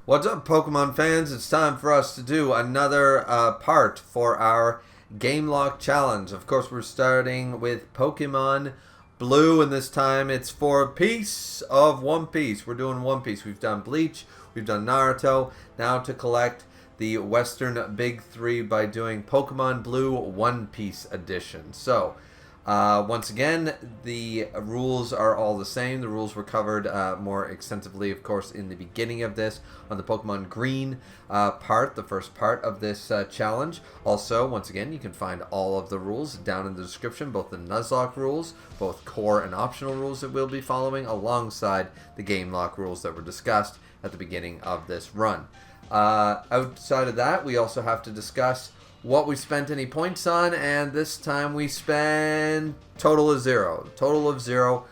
What's up, Pokemon fans? It's time for us to do another part for our GameLocke challenge. Of course, we're starting with Pokemon Blue, and this time it's for a piece of One Piece. We're doing One Piece. We've done Bleach, we've done Naruto. Now to collect the Western Big Three by doing Pokemon Blue One Piece Edition. So, once again, the rules are all the same. The rules were covered more extensively, of course, in the beginning of this on the Pokemon Green part, the first part of this challenge. Also, once again, you can find all of the rules down in the description, both the Nuzlocke rules, both core and optional rules that we'll be following, alongside the GameLocke rules that were discussed at the beginning of this run. Outside of that, we also have to discuss what we spent any points on, and this time we spent total of 0. Total of 0.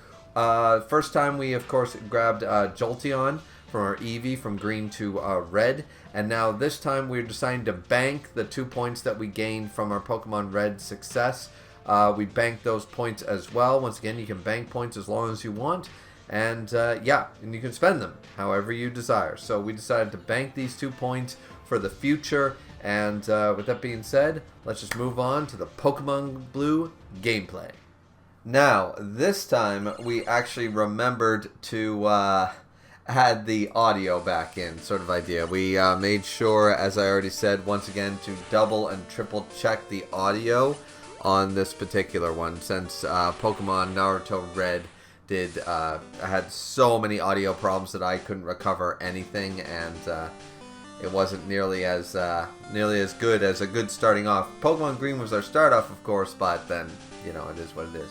First time we, of course, grabbed Jolteon from our Eevee from green to red, and now this time we're deciding to bank the 2 points that we gained from our Pokemon Red success. We banked those points as well. Once again, you can bank points as long as you want, and yeah, and you can spend them however you desire. So we decided to bank these 2 points for the future. And with that being said, let's just move on to the Pokemon Blue gameplay. Now, this time we actually remembered to add the audio back in, sort of idea. We made sure, as I already said, once again, to double and triple check the audio on this particular one, since Pokemon Naruto Red had so many audio problems that I couldn't recover anything, and it wasn't nearly as good as a good starting off. Pokemon Green was our start off, of course, but then, you know, it is what it is.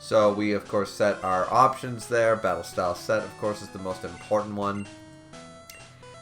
So we, of course, set our options there. Battle Style Set, of course, is the most important one.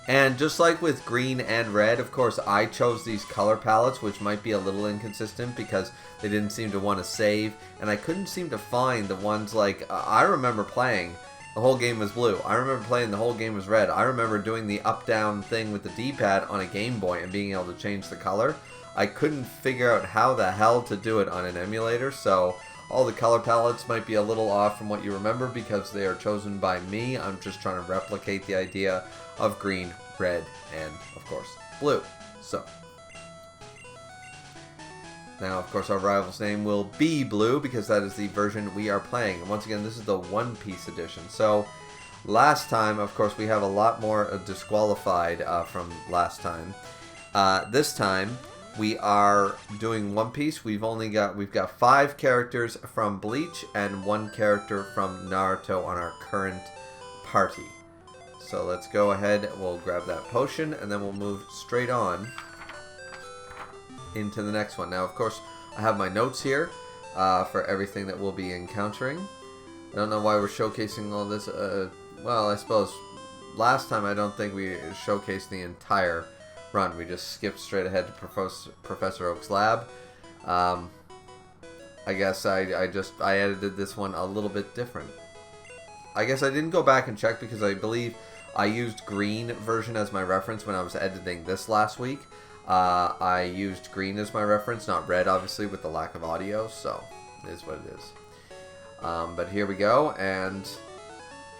And just like with Green and Red, of course, I chose these color palettes, which might be a little inconsistent because they didn't seem to want to save. And I couldn't seem to find the ones like, I remember playing the whole game was blue. I remember playing the whole game was red. I remember doing the up-down thing with the D-pad on a Game Boy and being able to change the color. I couldn't figure out how the hell to do it on an emulator, so all the color palettes might be a little off from what you remember because they are chosen by me. I'm just trying to replicate the idea of green, red, and, of course, blue. So now, of course, our rival's name will be Blue because that is the version we are playing. And once again, this is the One Piece edition. So, last time, of course, we have a lot more disqualified from last time. This time, we are doing One Piece. We've got 5 characters from Bleach and 1 character from Naruto on our current party. So let's go ahead. We'll grab that potion, and then we'll move straight on into the next one. Now, of course, I have my notes here for everything that we'll be encountering. I don't know why we're showcasing all this. Well, I suppose last time I don't think we showcased the entire run. We just skipped straight ahead to Professor Oak's lab. I guess I edited this one a little bit different. I guess I didn't go back and check because I believe I used green version as my reference when I was editing this last week. I used green as my reference, not red, obviously, with the lack of audio, so it is what it is. But here we go, and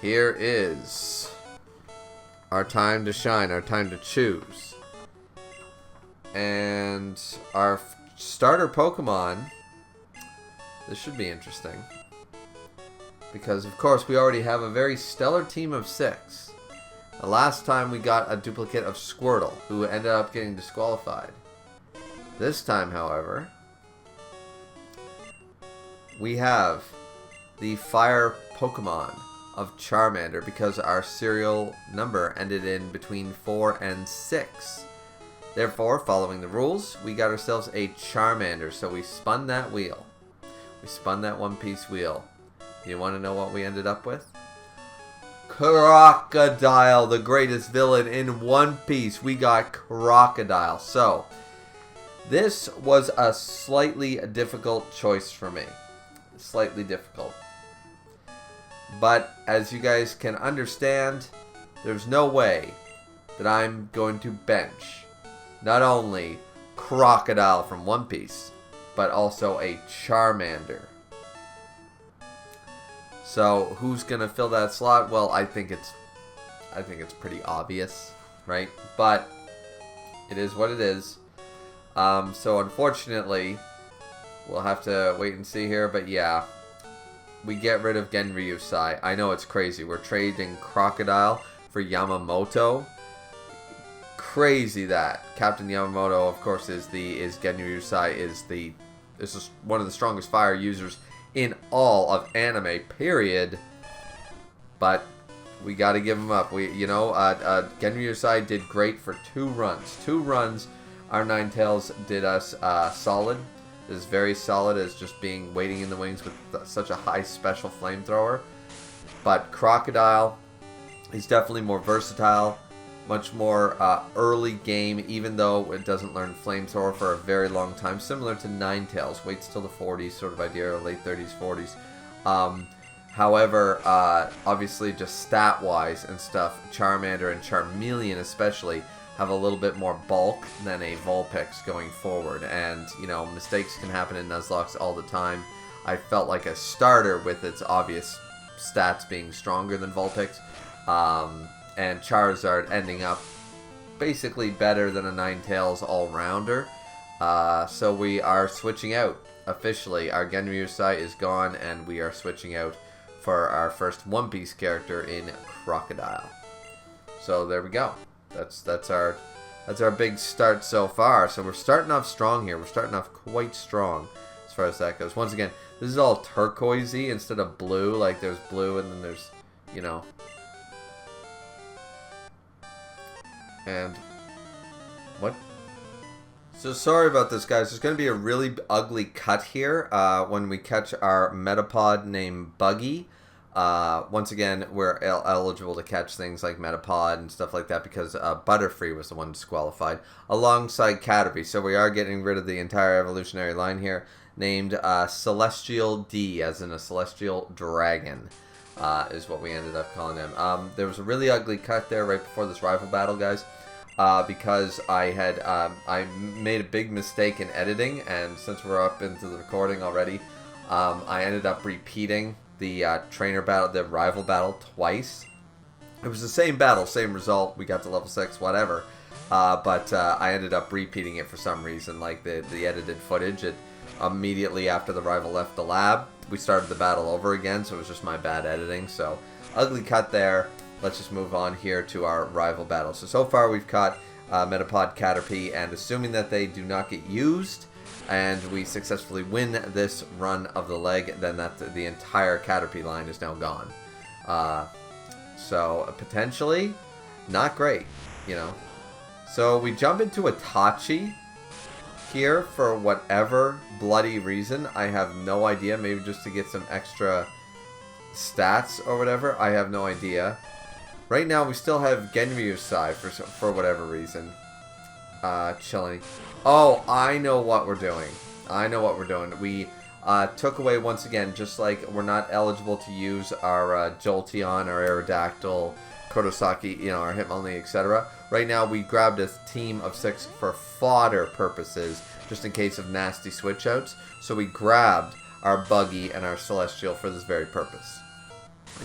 here is our time to shine, our time to choose. And our starter Pokemon, this should be interesting, because, of course, we already have a very stellar team of 6. The last time we got a duplicate of Squirtle, who ended up getting disqualified. This time, however, we have the Fire Pokemon of Charmander because our serial number ended in between 4 and 6. Therefore, following the rules, we got ourselves a Charmander, so we spun that wheel. We spun that One Piece wheel. You want to know what we ended up with? Crocodile, the greatest villain in One Piece. We got Crocodile. So, this was a slightly difficult choice for me. Slightly difficult. But, as you guys can understand, there's no way that I'm going to bench not only Crocodile from One Piece, but also a Charmander. So who's gonna fill that slot? Well, I think it's pretty obvious. right? But it is what it is. So unfortunately, we'll have to wait and see here. But yeah, we get rid of Genryusai. I know it's crazy. We're trading Crocodile for Yamamoto. Crazy that Captain Yamamoto, of course, is Genryusai is one of the strongest fire users in all of anime. Period. But we got to give him up. Genryusai did great for 2 runs. 2 runs. Our Ninetales did us solid. It is very solid as just waiting in the wings with such a high special flamethrower. But Crocodile, he's definitely more versatile, much more early game, even though it doesn't learn flamethrower for a very long time. Similar to Ninetales, waits till the 40s sort of idea, or late 30s, 40s. However, obviously just stat-wise and stuff, Charmander and Charmeleon especially have a little bit more bulk than a Vulpix going forward. And, mistakes can happen in Nuzlocke all the time. I felt like a starter with its obvious stats being stronger than Vulpix. And Charizard ending up basically better than a Ninetales all-rounder. So we are switching out. Officially, our Genryusai is gone, and we are switching out for our first One Piece character in Crocodile. So there we go. That's our big start so far. So we're starting off strong here. We're starting off quite strong as far as that goes. Once again, this is all turquoisey instead of blue. Like there's blue and then there's, And what? So sorry about this, guys. There's going to be a really ugly cut here when we catch our Metapod named Buggy. Once again, we're eligible to catch things like Metapod and stuff like that because Butterfree was the one disqualified alongside Caterpie. So we are getting rid of the entire evolutionary line here, named Celestial D, as in a Celestial Dragon, is what we ended up calling them. There was a really ugly cut there right before this rival battle, guys, because I made a big mistake in editing, and since we're up into the recording already, I ended up repeating the trainer battle, the rival battle, twice. It was the same battle, same result. We got to level 6, whatever. But I ended up repeating it for some reason, like the edited footage. Immediately after the rival left the lab, we started the battle over again, so it was just my bad editing. So, ugly cut there. Let's just move on here to our rival battle. So far we've caught Metapod, Caterpie, and assuming that they do not get used, and we successfully win this run of the leg, then the entire Caterpie line is now gone. So potentially not great, So we jump into Itachi here for whatever bloody reason. I have no idea. Maybe just to get some extra stats or whatever. I have no idea. Right now we still have Genryusai for whatever reason. Chilling. Oh, I know what we're doing. We took away, once again, just like we're not eligible to use our Jolteon, our Aerodactyl, Kurosaki, our Hitmonlee, etc. Right now, we grabbed a team of 6 for fodder purposes, just in case of nasty switch-outs. So we grabbed our Buggy and our Celestial for this very purpose.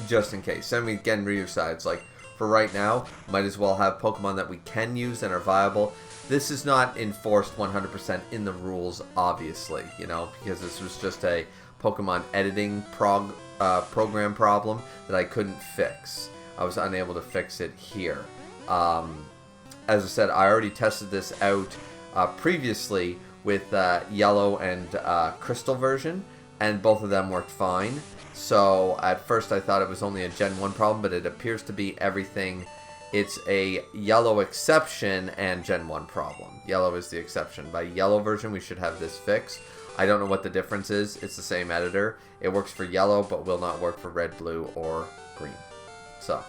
Just in case. Then we again Ryusai. It's like, for right now, might as well have Pokemon that we can use and are viable. This is not enforced 100% in the rules, obviously, because this was just a Pokemon editing program problem that I couldn't fix. I was unable to fix it here. As I said, I already tested this out previously with Yellow and Crystal version, and both of them worked fine. So at first I thought it was only a Gen 1 problem, but it appears to be everything. It's a Yellow exception and Gen 1 problem. Yellow is the exception. By Yellow version, we should have this fixed. I don't know what the difference is. It's the same editor. It works for Yellow, but will not work for Red, Blue, or Green. So,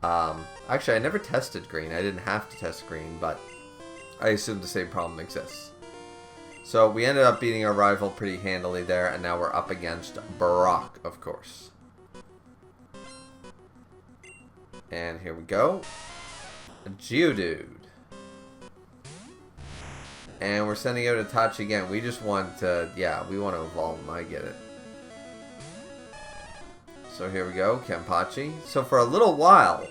actually, I never tested Green. I didn't have to test Green, but I assumed the same problem exists. So, we ended up beating our rival pretty handily there, and now we're up against Brock, of course. And here we go. A Geodude. And we're sending out Itachi again. We just want to, we want to evolve him. I get it. So here we go, Kenpachi. So for a little while,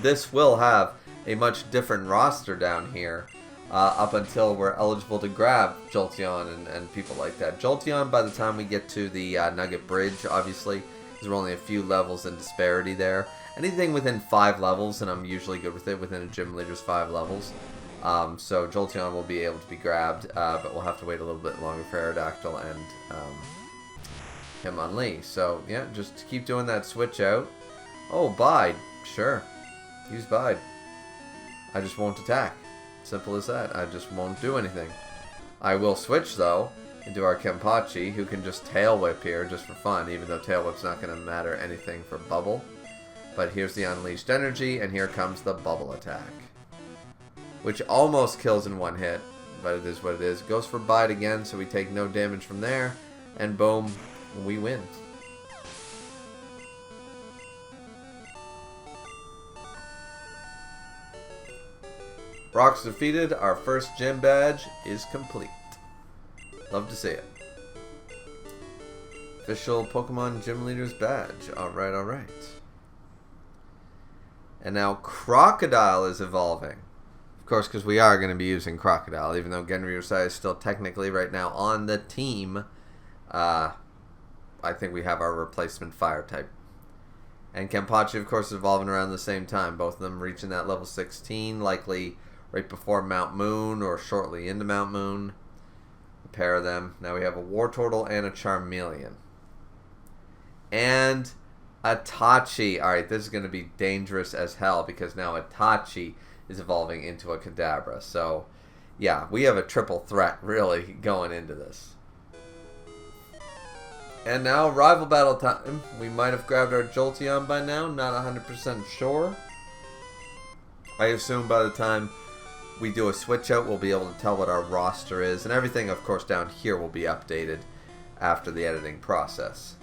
this will have a much different roster down here up until we're eligible to grab Jolteon and people like that. Jolteon, by the time we get to the Nugget Bridge, obviously, because we're only a few levels in disparity there. Anything within 5 levels, and I'm usually good with it, within a gym leader's 5 levels. So Jolteon will be able to be grabbed, but we'll have to wait a little bit longer for Aerodactyl and Hitmonlee. So, yeah, just keep doing that switch out. Oh, Bide. Sure. Use Bide. I just won't attack. Simple as that. I just won't do anything. I will switch, though, into our Kenpachi, who can just Tail Whip here just for fun, even though Tail Whip's not going to matter anything for Bubble. But here's the Unleashed Energy, and here comes the Bubble attack, which almost kills in one hit, but it is what it is. Goes for Bide again, so we take no damage from there, and boom, we win. Brock's defeated. Our first gym badge is complete. Love to see it. Official Pokemon Gym Leader's badge. Alright, alright. And now Crocodile is evolving. Of course, because we are going to be using Crocodile, even though Genryusai is still technically right now on the team. I think we have our replacement Fire type. And Kenpachi, of course, is evolving around the same time. Both of them reaching that level 16, likely right before Mount Moon or shortly into Mount Moon. A pair of them. Now we have a Wartortle and a Charmeleon. And Itachi. Alright, this is going to be dangerous as hell because now Itachi is evolving into a Kadabra. So, yeah, we have a triple threat really going into this. And now, rival battle time. We might have grabbed our Jolteon by now. Not 100% sure. I assume by the time we do a switch out, we'll be able to tell what our roster is. And everything, of course, down here will be updated after the editing process.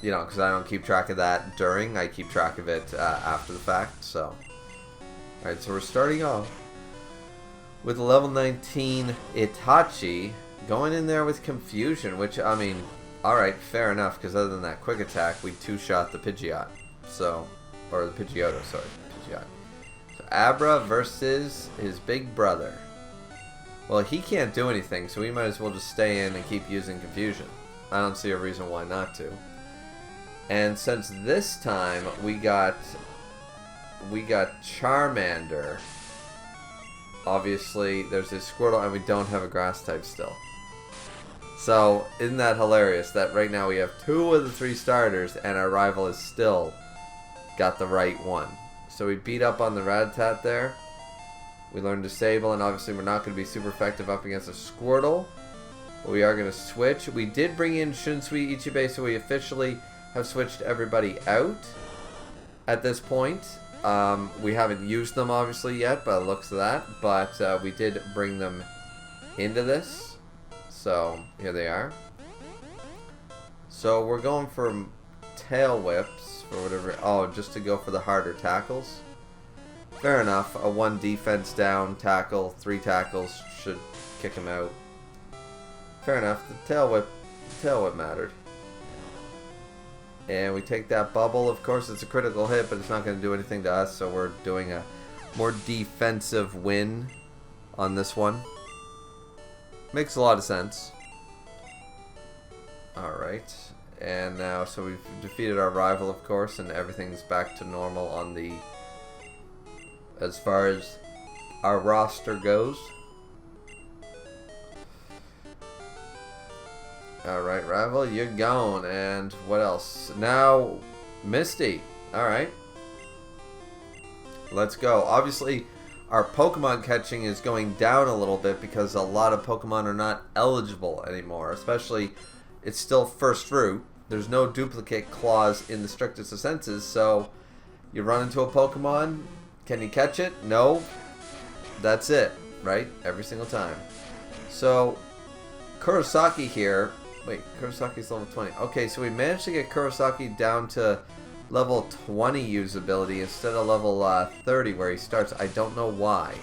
You know, because I don't keep track of that during. I keep track of it after the fact. So, alright, so we're starting off with a level 19 Itachi. Going in there with Confusion, which, I mean, alright, fair enough, because other than that quick attack, we two-shot the Pidgeot. So, or the Pidgeotto, sorry, Pidgeot. So, Abra versus his big brother. Well, he can't do anything, so we might as well just stay in and keep using Confusion. I don't see a reason why not to. And since this time we got Charmander, obviously there's this Squirtle and we don't have a grass type still. So isn't that hilarious that right now we have 2 of the 3 starters and our rival has still got the right one. So we beat up on the Rattata there. We learned Disable, and obviously we're not going to be super effective up against a Squirtle. But we are going to switch. We did bring in Shunsui Ichibei, so we officially have switched everybody out at this point. We haven't used them obviously yet by the looks of that, but we did bring them into this. So here they are. So we're going for tail whips or whatever. Oh, just to go for the harder tackles. Fair enough. A 1 defense down tackle, 3 tackles should kick him out. Fair enough. The tail whip mattered. And we take that bubble. Of course, it's a critical hit, but it's not going to do anything to us, so we're doing a more defensive win on this one. Makes a lot of sense. Alright. And now, so we've defeated our rival, of course, and everything's back to normal on the... as far as our roster goes. Alright, rival, you're gone. And what else? Now, Misty. Alright. Let's go. Obviously, our Pokemon catching is going down a little bit because a lot of Pokemon are not eligible anymore. Especially, it's still first route. There's no duplicate clause in the strictest of senses. So, you run into a Pokemon. Can you catch it? No. That's it, right? Every single time. So, Kurosaki here. Wait, Kurosaki's level 20. Okay, so we managed to get Kurosaki down to level 20 usability instead of level 30 where he starts. I don't know why.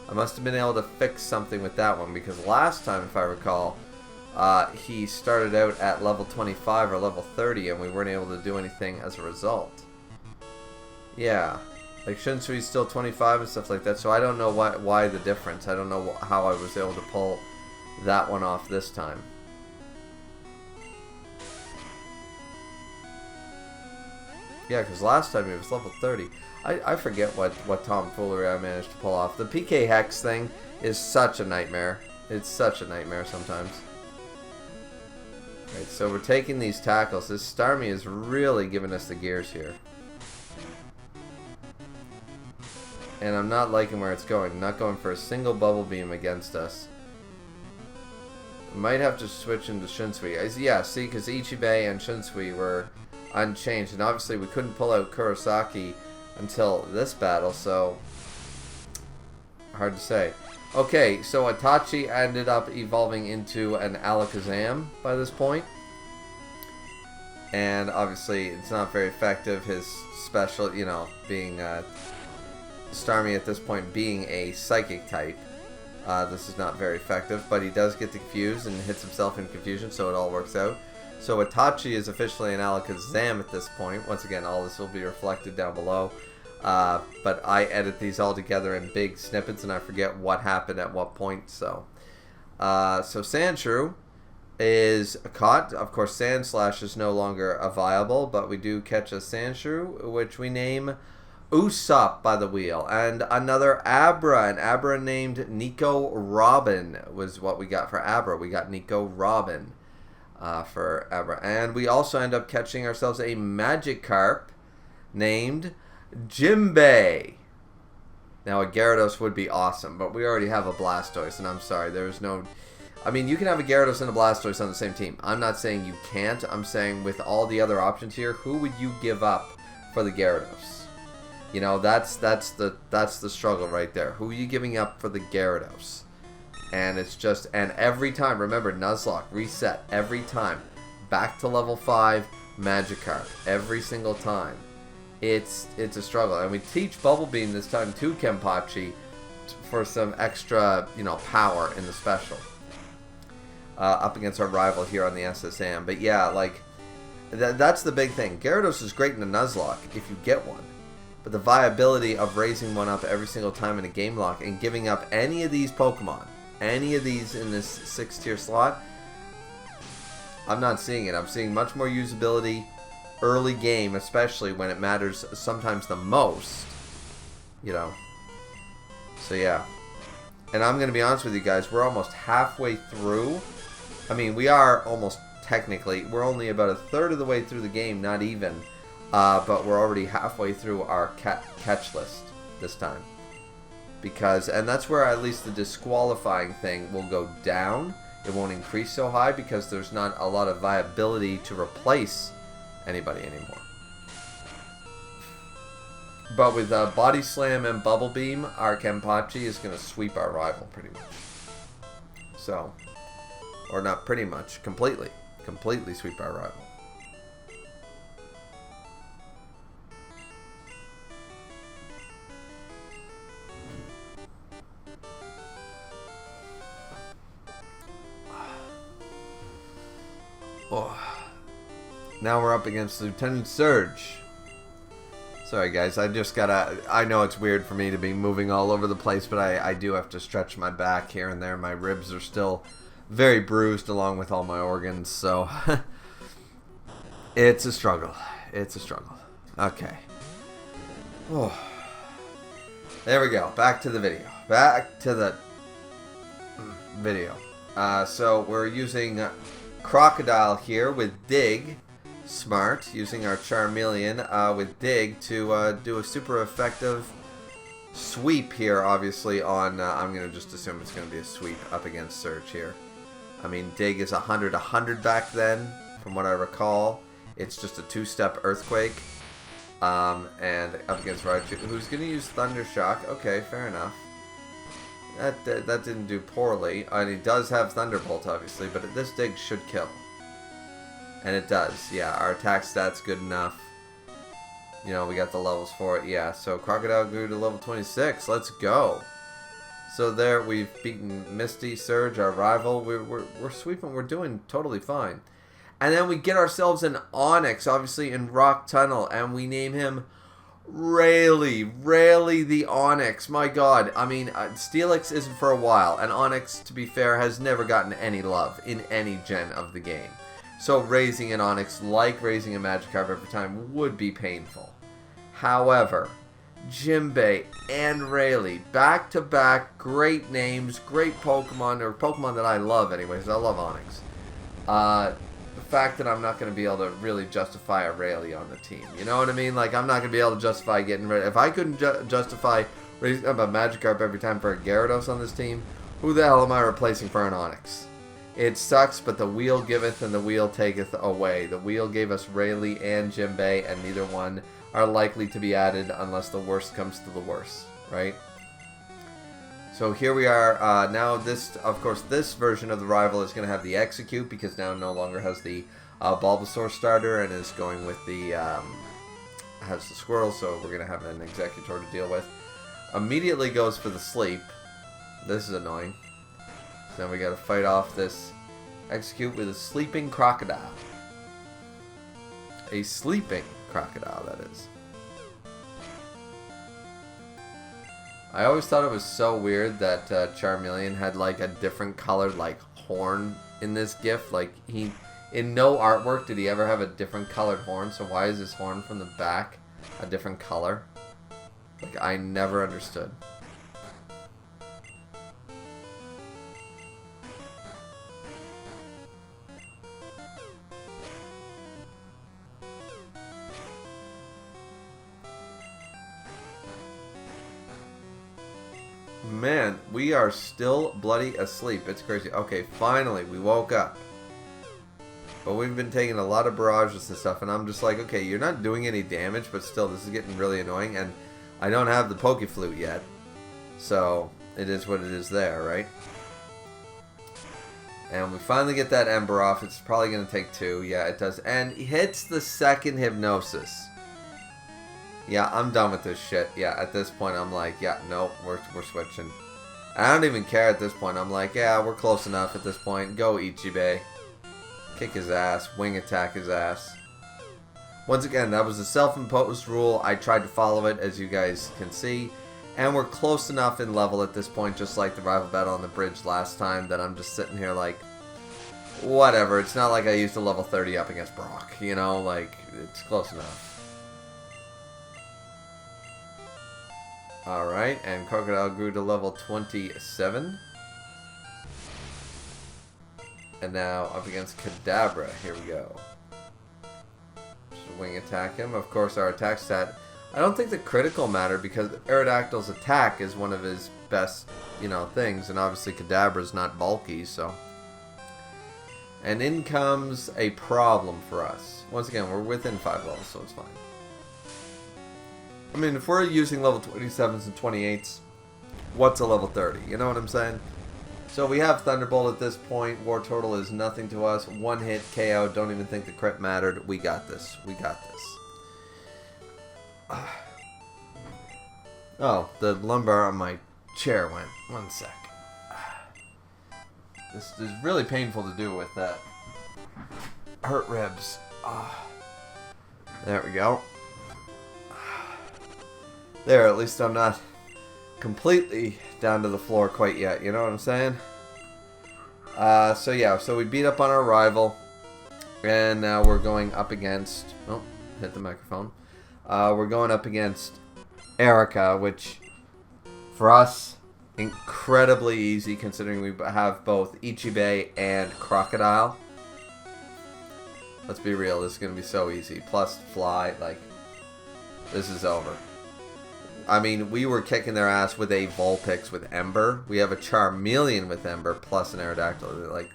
I must have been able to fix something with that one because last time, if I recall, he started out at level 25 or level 30 and we weren't able to do anything as a result. Yeah. Like, Shinsui's still 25 and stuff like that, so I don't know why the difference. I don't know how I was able to pull that one off this time. Yeah, because last time he was level 30. I forget what tomfoolery I managed to pull off. The PK Hex thing is such a nightmare. It's such a nightmare sometimes. Right, so we're taking these tackles. This Starmie is really giving us the gears here. And I'm not liking where it's going. Not going for a single Bubble Beam against us. Might have to switch into Shinsui. Yeah, see, because Ichibei and Shinsui were unchanged. And obviously we couldn't pull out Kurosaki until this battle, so hard to say. Okay, so Itachi ended up evolving into an Alakazam by this point. And obviously it's not very effective. His special, you know, being Starmie at this point being a psychic type. This is not very effective, but he does get to confuse and hits himself in confusion, so it all works out. So Itachi is officially an Alakazam at this point. Once again, all this will be reflected down below. But I edit these all together in big snippets, and I forget what happened at what point. So Sandshrew is caught. Of course, Sandslash is no longer viable, but we do catch a Sandshrew, which we name Usopp by the wheel. And another Abra, an Abra named Nico Robin was what we got for Abra. We got Nico Robin for Abra. And we also end up catching ourselves a Magikarp named Jimbei. Now a Gyarados would be awesome, but we already have a Blastoise, and I'm sorry, there's no... I mean, you can have a Gyarados and a Blastoise on the same team. I'm not saying you can't. I'm saying with all the other options here, who would you give up for the Gyarados? You know, that's the struggle right there. Who are you giving up for the Gyarados? And it's just, and every time, remember, Nuzlocke, reset, every time. Back to level 5, Magikarp, every single time. It's a struggle. And we teach Bubble Beam this time to Kenpachi for some extra, you know, power in the special. Up against our rival here on the SSM. But yeah, like, that's the big thing. Gyarados is great in the Nuzlocke if you get one. But the viability of raising one up every single time in a GameLocke and giving up any of these Pokemon, any of these in this 6-tier slot, I'm not seeing it. I'm seeing much more usability early game, especially when it matters sometimes the most, you know. So yeah. And I'm going to be honest with you guys, we're almost halfway through. I mean, we are almost technically, we're only about a third of the way through the game, not even. But we're already halfway through our catch list this time. Because, and that's where at least the disqualifying thing will go down. It won't increase so high because there's not a lot of viability to replace anybody anymore. But with Body Slam and Bubble Beam, our Kenpachi is going to sweep our rival pretty much. So, or not pretty much, completely. Completely sweep our rival. Oh. Now we're up against Lieutenant Surge. Sorry guys, I just gotta... I know it's weird for me to be moving all over the place, but I do have to stretch my back here and there. My ribs are still very bruised along with all my organs, so... It's a struggle. It's a struggle. Okay. Oh. There we go. Back to the video. Back to the video. So we're using Crocodile here with Dig. Smart, using our Charmeleon with Dig to do a super effective sweep here, obviously, on, I'm going to just assume it's going to be a sweep up against Surge here. I mean, Dig is 100 back then, from what I recall. It's just a 2-step Earthquake. And up against Raichu, who's going to use Thunder Shock. Okay, fair enough. That didn't do poorly. And he does have Thunderbolt, obviously, but this Dig should kill. And it does, yeah. Our attack stat's good enough. You know, we got the levels for it, yeah. So Crocodile grew to level 26. Let's go. So there, we've beaten Misty, Surge, our rival. We're sweeping. We're doing totally fine. And then we get ourselves an Onix, obviously, in Rock Tunnel. And we name him Rarely the Onyx. My god. I mean, Steelix isn't for a while, and Onyx, to be fair, has never gotten any love in any gen of the game. So raising an Onyx, like raising a Magikarp every time, would be painful. However, Jimbei and Rayleigh, back-to-back, great names, great Pokemon, or Pokemon that I love anyways. I love Onyx. The fact that I'm not going to be able to really justify a Rayleigh on the team. You know what I mean? Like, I'm not going to be able to justify getting rid of... If I couldn't justify raising up a Magikarp every time for a Gyarados on this team, who the hell am I replacing for an Onyx? It sucks, but the wheel giveth and the wheel taketh away. The wheel gave us Rayleigh and Jimbei, and neither one are likely to be added unless the worst comes to the worst, right? So here we are. Now this, of course, this version of the rival is going to have the Execute because now no longer has the Bulbasaur starter and is going with the has the Squirtle. So we're going to have an Executor to deal with. Immediately goes for the Sleep. This is annoying. So now we got to fight off this Execute with a Sleeping Crocodile. A Sleeping Crocodile, that is. I always thought it was so weird that Charmeleon had like a different colored like horn in this GIF. Like in no artwork did he ever have a different colored horn. So why is his horn from the back a different color? Like I never understood. Man, we are still bloody asleep. It's crazy. Okay, finally, we woke up. But we've been taking a lot of barrages and stuff, and I'm just like, okay, you're not doing any damage, but still, this is getting really annoying, and I don't have the Pokeflute yet. So, it is what it is there, right? And we finally get that Ember off. It's probably going to take 2. Yeah, it does. And hits the second Hypnosis. Yeah, I'm done with this shit. Yeah, at this point, I'm like, yeah, nope, we're switching. I don't even care at this point. I'm like, yeah, we're close enough at this point. Go Ichibei. Kick his ass. Wing attack his ass. Once again, that was a self-imposed rule. I tried to follow it, as you guys can see. And we're close enough in level at this point, just like the rival battle on the bridge last time, that I'm just sitting here like, whatever. It's not like I used a level 30 up against Brock, you know? Like, it's close enough. Alright, and Crocodile grew to level 27. And now up against Kadabra. Here we go. Just wing attack him. Of course, our attack stat. I don't think the critical matter because Aerodactyl's attack is one of his best, you know, things. And obviously Kadabra's not bulky, so. And in comes a problem for us. Once again, we're within 5 levels, so it's fine. I mean, if we're using level 27s and 28s, what's a level 30? You know what I'm saying? So we have Thunderbolt at this point. War Turtle is nothing to us. 1 hit KO. Don't even think the crit mattered. We got this. We got this. Oh, the lumbar on my chair went. 1 sec. This is really painful to do with that. Hurt ribs. There we go. There, at least I'm not completely down to the floor quite yet, you know what I'm saying? So yeah, so we beat up on our rival, and now we're going up against, oh, hit the microphone. We're going up against Erica, which, for us, incredibly easy considering we have both Ichibei and Crocodile. Let's be real, this is going to be so easy. Plus Fly, like, this is over. I mean, we were kicking their ass with a Vulpix with Ember. We have a Charmeleon with Ember plus an Aerodactyl. Like,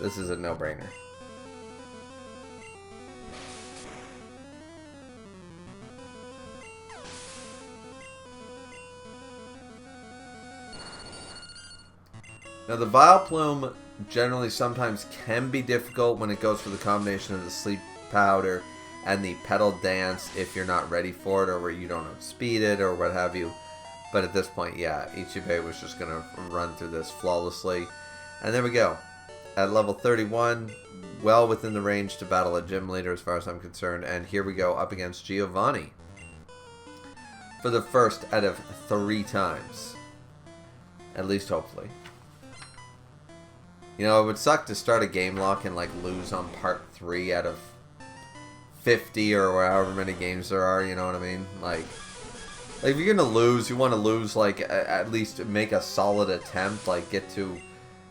this is a no-brainer. Now, the Vileplume generally sometimes can be difficult when it goes for the combination of the Sleep Powder and the Petal Dance if you're not ready for it or where you don't outspeed it or what have you. But at this point, yeah, Ichibei was just going to run through this flawlessly. And there we go. At level 31, well within the range to battle a gym leader as far as I'm concerned. And here we go up against Giovanni. for the first out of 3 times. At least hopefully. You know, it would suck to start a GameLocke and like lose on part 3 out of 50 or however many games there are, you know what I mean? Like if you're gonna lose, you want to lose like at least make a solid attempt, like get to,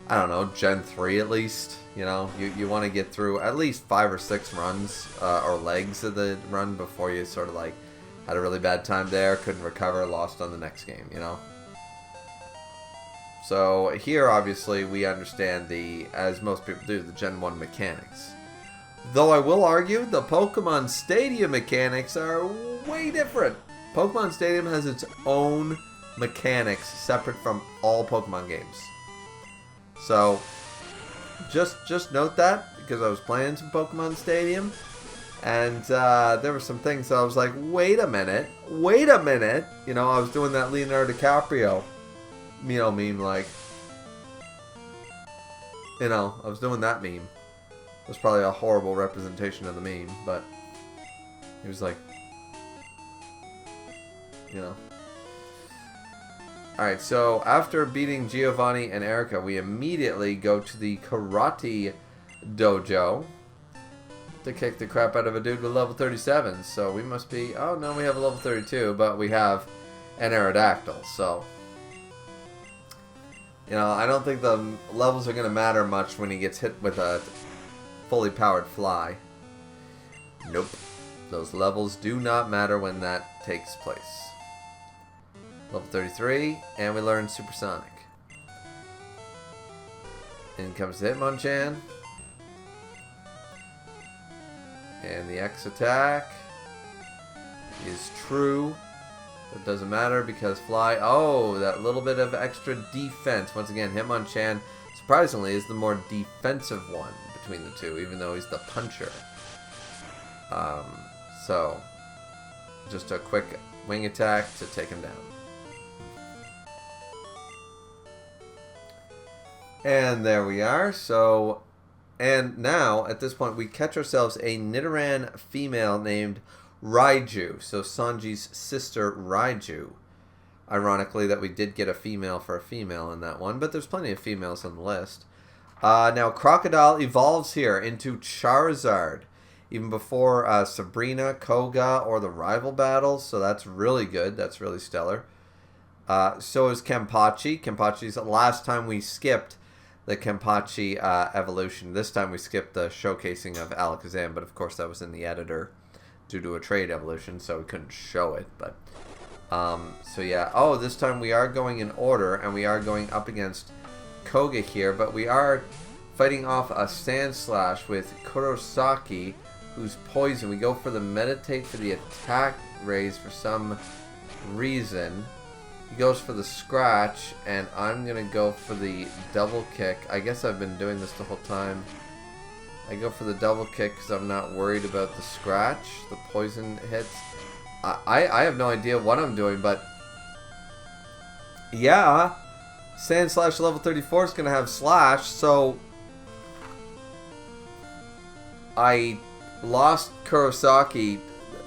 I don't know, Gen 3 at least. You know, you want to get through at least 5 or 6 runs or legs of the run before you sort of like had a really bad time there, couldn't recover, lost on the next game, you know? So here, obviously, we understand as most people do, the Gen 1 mechanics. Though I will argue, the Pokemon Stadium mechanics are way different. Pokemon Stadium has its own mechanics separate from all Pokemon games. So, just note that, because I was playing some Pokemon Stadium, and there were some things that I was like, wait a minute. You know, I was doing that Leonardo DiCaprio, you know, meme, like, you know, I was doing that meme. It was probably a horrible representation of the meme, but he was like, you know. Alright, so after beating Giovanni and Erica, we immediately go to the karate dojo to kick the crap out of a dude with level 37. So we must be, oh no, we have a level 32, but we have an Aerodactyl, so you know, I don't think the levels are going to matter much when he gets hit with a fully powered fly. Nope. Those levels do not matter when that takes place. Level 33, and we learn Supersonic. In comes the Hitmonchan. And the X attack is true. It doesn't matter because Fly... Oh, that little bit of extra defense. Once again, Hitmonchan, surprisingly, is the more defensive one between the two, even though he's the puncher. So, just a quick wing attack to take him down. And there we are. So, and now, at this point, we catch ourselves a Nidoran female named Raiju. So, Sanji's sister, Raiju. Ironically, that we did get a female for a female in that one, but there's plenty of females on the list. Now, Crocodile evolves here into Charizard, even before Sabrina, Koga, or the rival battles, so that's really good. That's really stellar. So is Kenpachi. Kenpachi's the last time we skipped the Kenpachi evolution. This time we skipped the showcasing of Alakazam, but of course that was in the editor due to a trade evolution, so we couldn't show it. But so yeah. Oh, this time we are going in order, and we are going up against Koga here, but we are fighting off a Sand Slash with Kurosaki, who's poison. We go for the Meditate for the attack raise for some reason. He goes for the Scratch, and I'm going to go for the Double Kick. I guess I've been doing this the whole time. I go for the Double Kick because I'm not worried about the Scratch, the poison hits. I have no idea what I'm doing, but yeah, Sand Slash level 34 is going to have Slash, so I lost Kurosaki.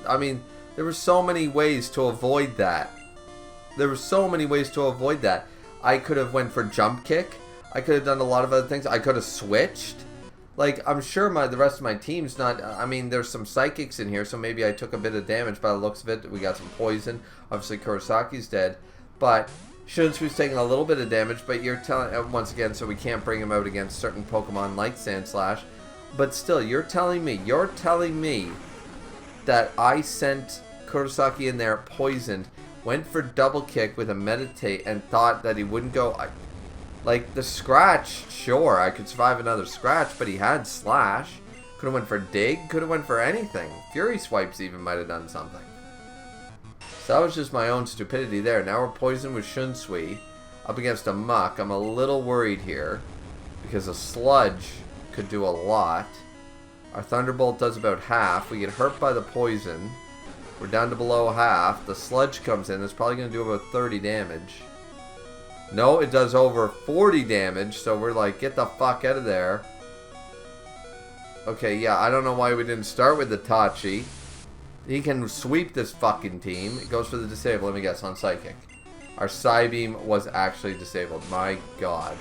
I mean, there were so many ways to avoid that. I could have went for Jump Kick. I could have done a lot of other things. I could have switched. Like, I'm sure the rest of my team's not... I mean, there's some Psychics in here, so maybe I took a bit of damage by the looks of it. We got some poison. Obviously, Kurosaki's dead. But Shunshu's taking a little bit of damage, but you're telling... Once again, so we can't bring him out against certain Pokemon like Sandslash. But still, you're telling me that I sent Kurosaki in there poisoned, went for Double Kick with a Meditate, and thought that he wouldn't go... Like, the Scratch, sure, I could survive another Scratch, but he had Slash. Could have went for Dig, could have went for anything. Fury Swipes even might have done something. So that was just my own stupidity there. Now we're poisoned with Shunsui up against a Muck. I'm a little worried here because a Sludge could do a lot. Our Thunderbolt does about half. We get hurt by the poison. We're down to below half. The Sludge comes in. It's probably going to do about 30 damage. No, it does over 40 damage, so we're like, get the fuck out of there. Okay, yeah, I don't know why we didn't start with the Tachi. He can sweep this fucking team. It goes for the disable, let me guess, on Psychic. Our Psybeam was actually disabled. My god.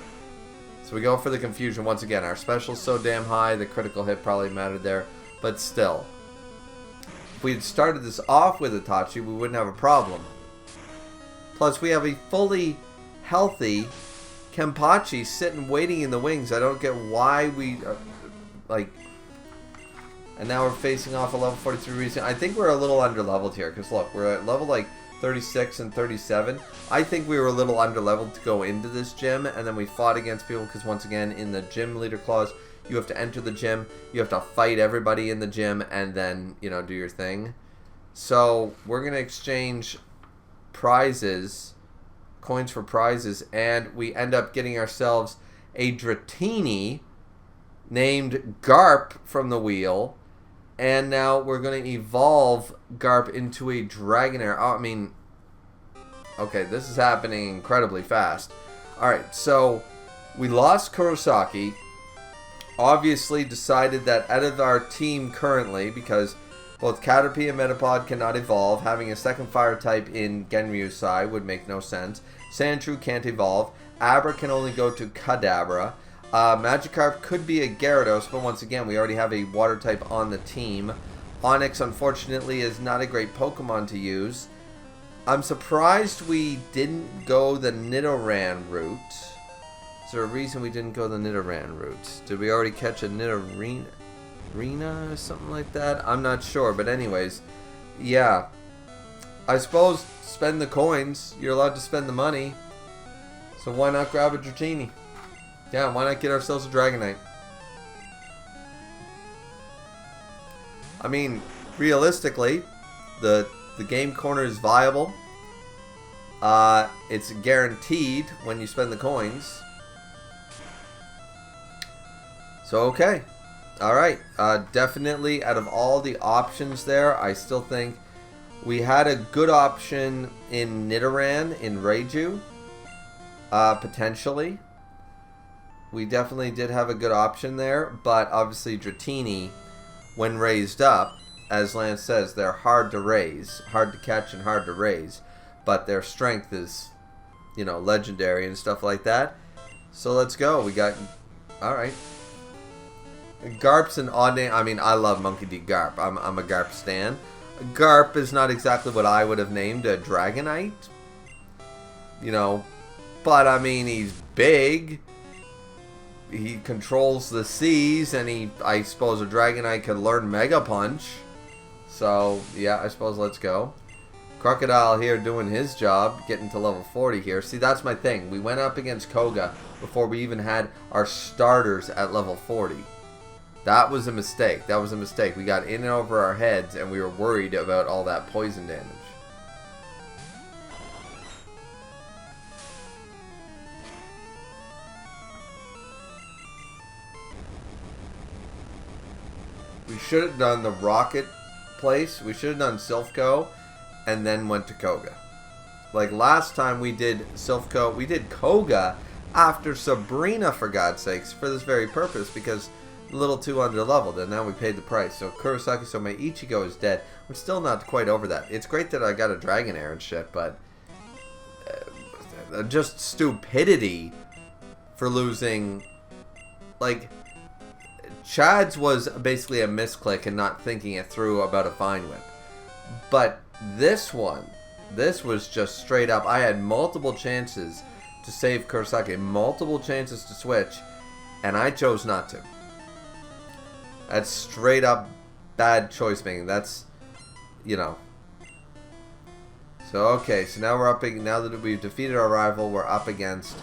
So we go for the confusion once again. Our special's so damn high, the critical hit probably mattered there. But still. If we had started this off with Itachi, we wouldn't have a problem. Plus, we have a fully healthy Kenpachi sitting waiting in the wings. I don't get why we... like... And now we're facing off a level 43 reason. I think we're a little under-leveled here. Because look, we're at level like 36 and 37. I think we were a little under-leveled to go into this gym. And then we fought against people. Because once again, in the gym leader clause, you have to enter the gym. You have to fight everybody in the gym. And then, you know, do your thing. So, we're going to exchange prizes. Coins for prizes. And we end up getting ourselves a Dratini named Garp from the wheel. And now we're going to evolve Garp into a Dragonair. Oh, I mean, okay, this is happening incredibly fast. Alright, so we lost Kurosaki. Obviously decided that out of our team currently, because both Caterpie and Metapod cannot evolve, having a second fire type in Genryusai would make no sense. Sandshrew can't evolve. Abra can only go to Kadabra. Magikarp could be a Gyarados, but once again, we already have a water type on the team. Onix, unfortunately, is not a great Pokemon to use. I'm surprised we didn't go the Nidoran route. Is there a reason we didn't go the Nidoran route? Did we already catch a Nidorina or something like that? I'm not sure, but anyways, yeah. I suppose spend the coins. You're allowed to spend the money. So why not grab a Dratini? Yeah, why not get ourselves a Dragonite? I mean, realistically, the game corner is viable. It's guaranteed when you spend the coins. So, okay. Alright. Definitely, out of all the options there, I still think we had a good option in Nidoran, in Reiju. Potentially. We definitely did have a good option there, but obviously Dratini, when raised up, as Lance says, they're hard to raise, hard to catch and hard to raise, but their strength is, you know, legendary and stuff like that. So let's go. We got, alright. Garp's an odd name. I mean, I love Monkey D. Garp. I'm a Garp stan. Garp is not exactly what I would have named a Dragonite, you know, but I mean, he's big. He controls the seas, and I suppose a Dragonite could learn Mega Punch. So, yeah, I suppose let's go. Crocodile here doing his job, getting to level 40 here. See, that's my thing. We went up against Koga before we even had our starters at level 40. That was a mistake. That was a mistake. We got in and over our heads, and we were worried about all that poison damage. We should have done the Rocket place. We should have done Silphco and then went to Koga. Like last time we did Silphco, we did Koga after Sabrina, for God's sakes, for this very purpose, because a little too underleveled, and now we paid the price. So Kurosaki, so my Ichigo is dead. I'm still not quite over that. It's great that I got a Dragonair and shit, but just stupidity for losing. Like, Chad's was basically a misclick and not thinking it through about a Vine Whip. But this one, this was just straight up. I had multiple chances to save Kurosaki, multiple chances to switch, and I chose not to. That's straight up bad choice making. That's, you know. So, okay, so now we're up, now that we've defeated our rival, we're up against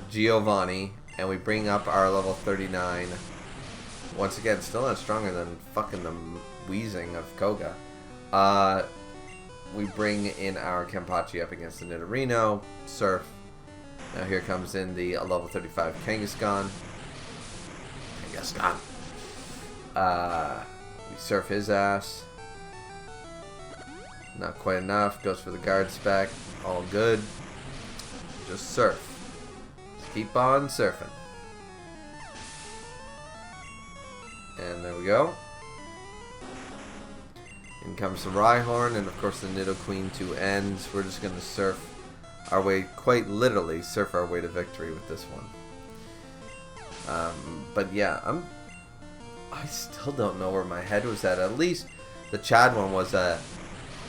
Giovanni, and we bring up our level 39. Once again, still not stronger than fucking the wheezing of Koga. We bring in our Kenpachi up against the Nidorino. Surf. Now here comes in the level 35 Kangaskhan. We surf his ass. Not quite enough. Goes for the guard spec. All good. Just surf. Just keep on surfing. And there we go. In comes the Rhyhorn, and of course the Nidoqueen to end. We're just going to surf our way, quite literally, surf our way to victory with this one. But yeah, I still don't know where my head was at. At least the Chad one was a,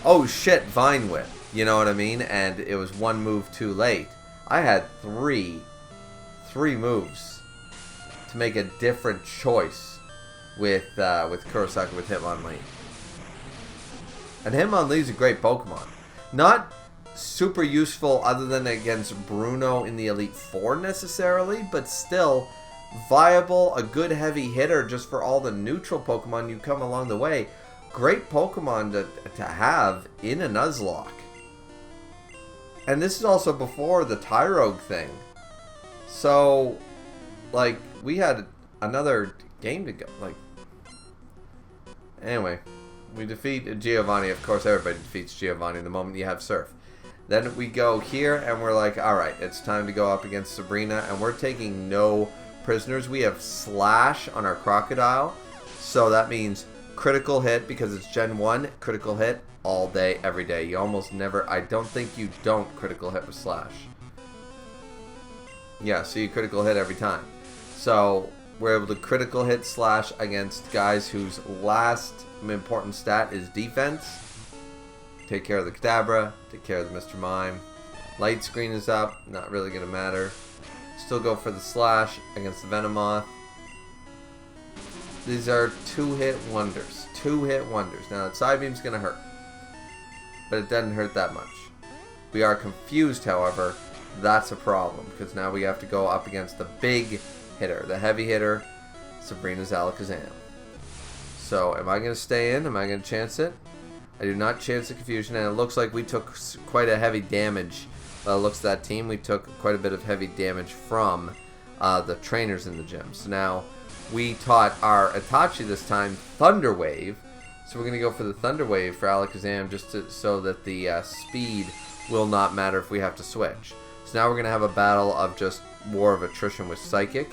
oh shit, Vine Whip. You know what I mean? And it was one move too late. I had three moves to make a different choice with Kurosaki with Hitmonlee. And Hitmonlee's a great Pokemon. Not super useful other than against Bruno in the Elite Four necessarily, but still viable, a good heavy hitter just for all the neutral Pokemon you come along the way. Great Pokemon to have in a Nuzlocke. And this is also before the Tyrogue thing. So, like, we had another game to go. Like, anyway, we defeat Giovanni. Of course, everybody defeats Giovanni the moment you have Surf. Then we go here, and we're like, alright, it's time to go up against Sabrina, and we're taking no prisoners. We have Slash on our Crocodile, so that means critical hit, because it's Gen 1, critical hit all day, every day. You almost never, I don't think you don't critical hit with Slash. Yeah, so you critical hit every time. So, we're able to critical hit Slash against guys whose last important stat is defense. Take care of the Kadabra, take care of the Mr. Mime. Light Screen is up, not really going to matter. Still go for the Slash against the Venomoth. These are two-hit wonders. Two-hit wonders. Now, that Psybeam's going to hurt, but it doesn't hurt that much. We are confused, however. That's a problem, because now we have to go up against the big hitter, the heavy hitter, Sabrina's Alakazam. So, am I going to stay in? Am I going to chance it? I do not chance the confusion, and it looks like we took quite a heavy damage. By the looks of that team, we took quite a bit of heavy damage from the trainers in the gym. So now, we taught our Itachi this time Thunder Wave. So we're going to go for the Thunder Wave for Alakazam, just so that the speed will not matter if we have to switch. So now we're going to have a battle of just war of attrition with Psychic.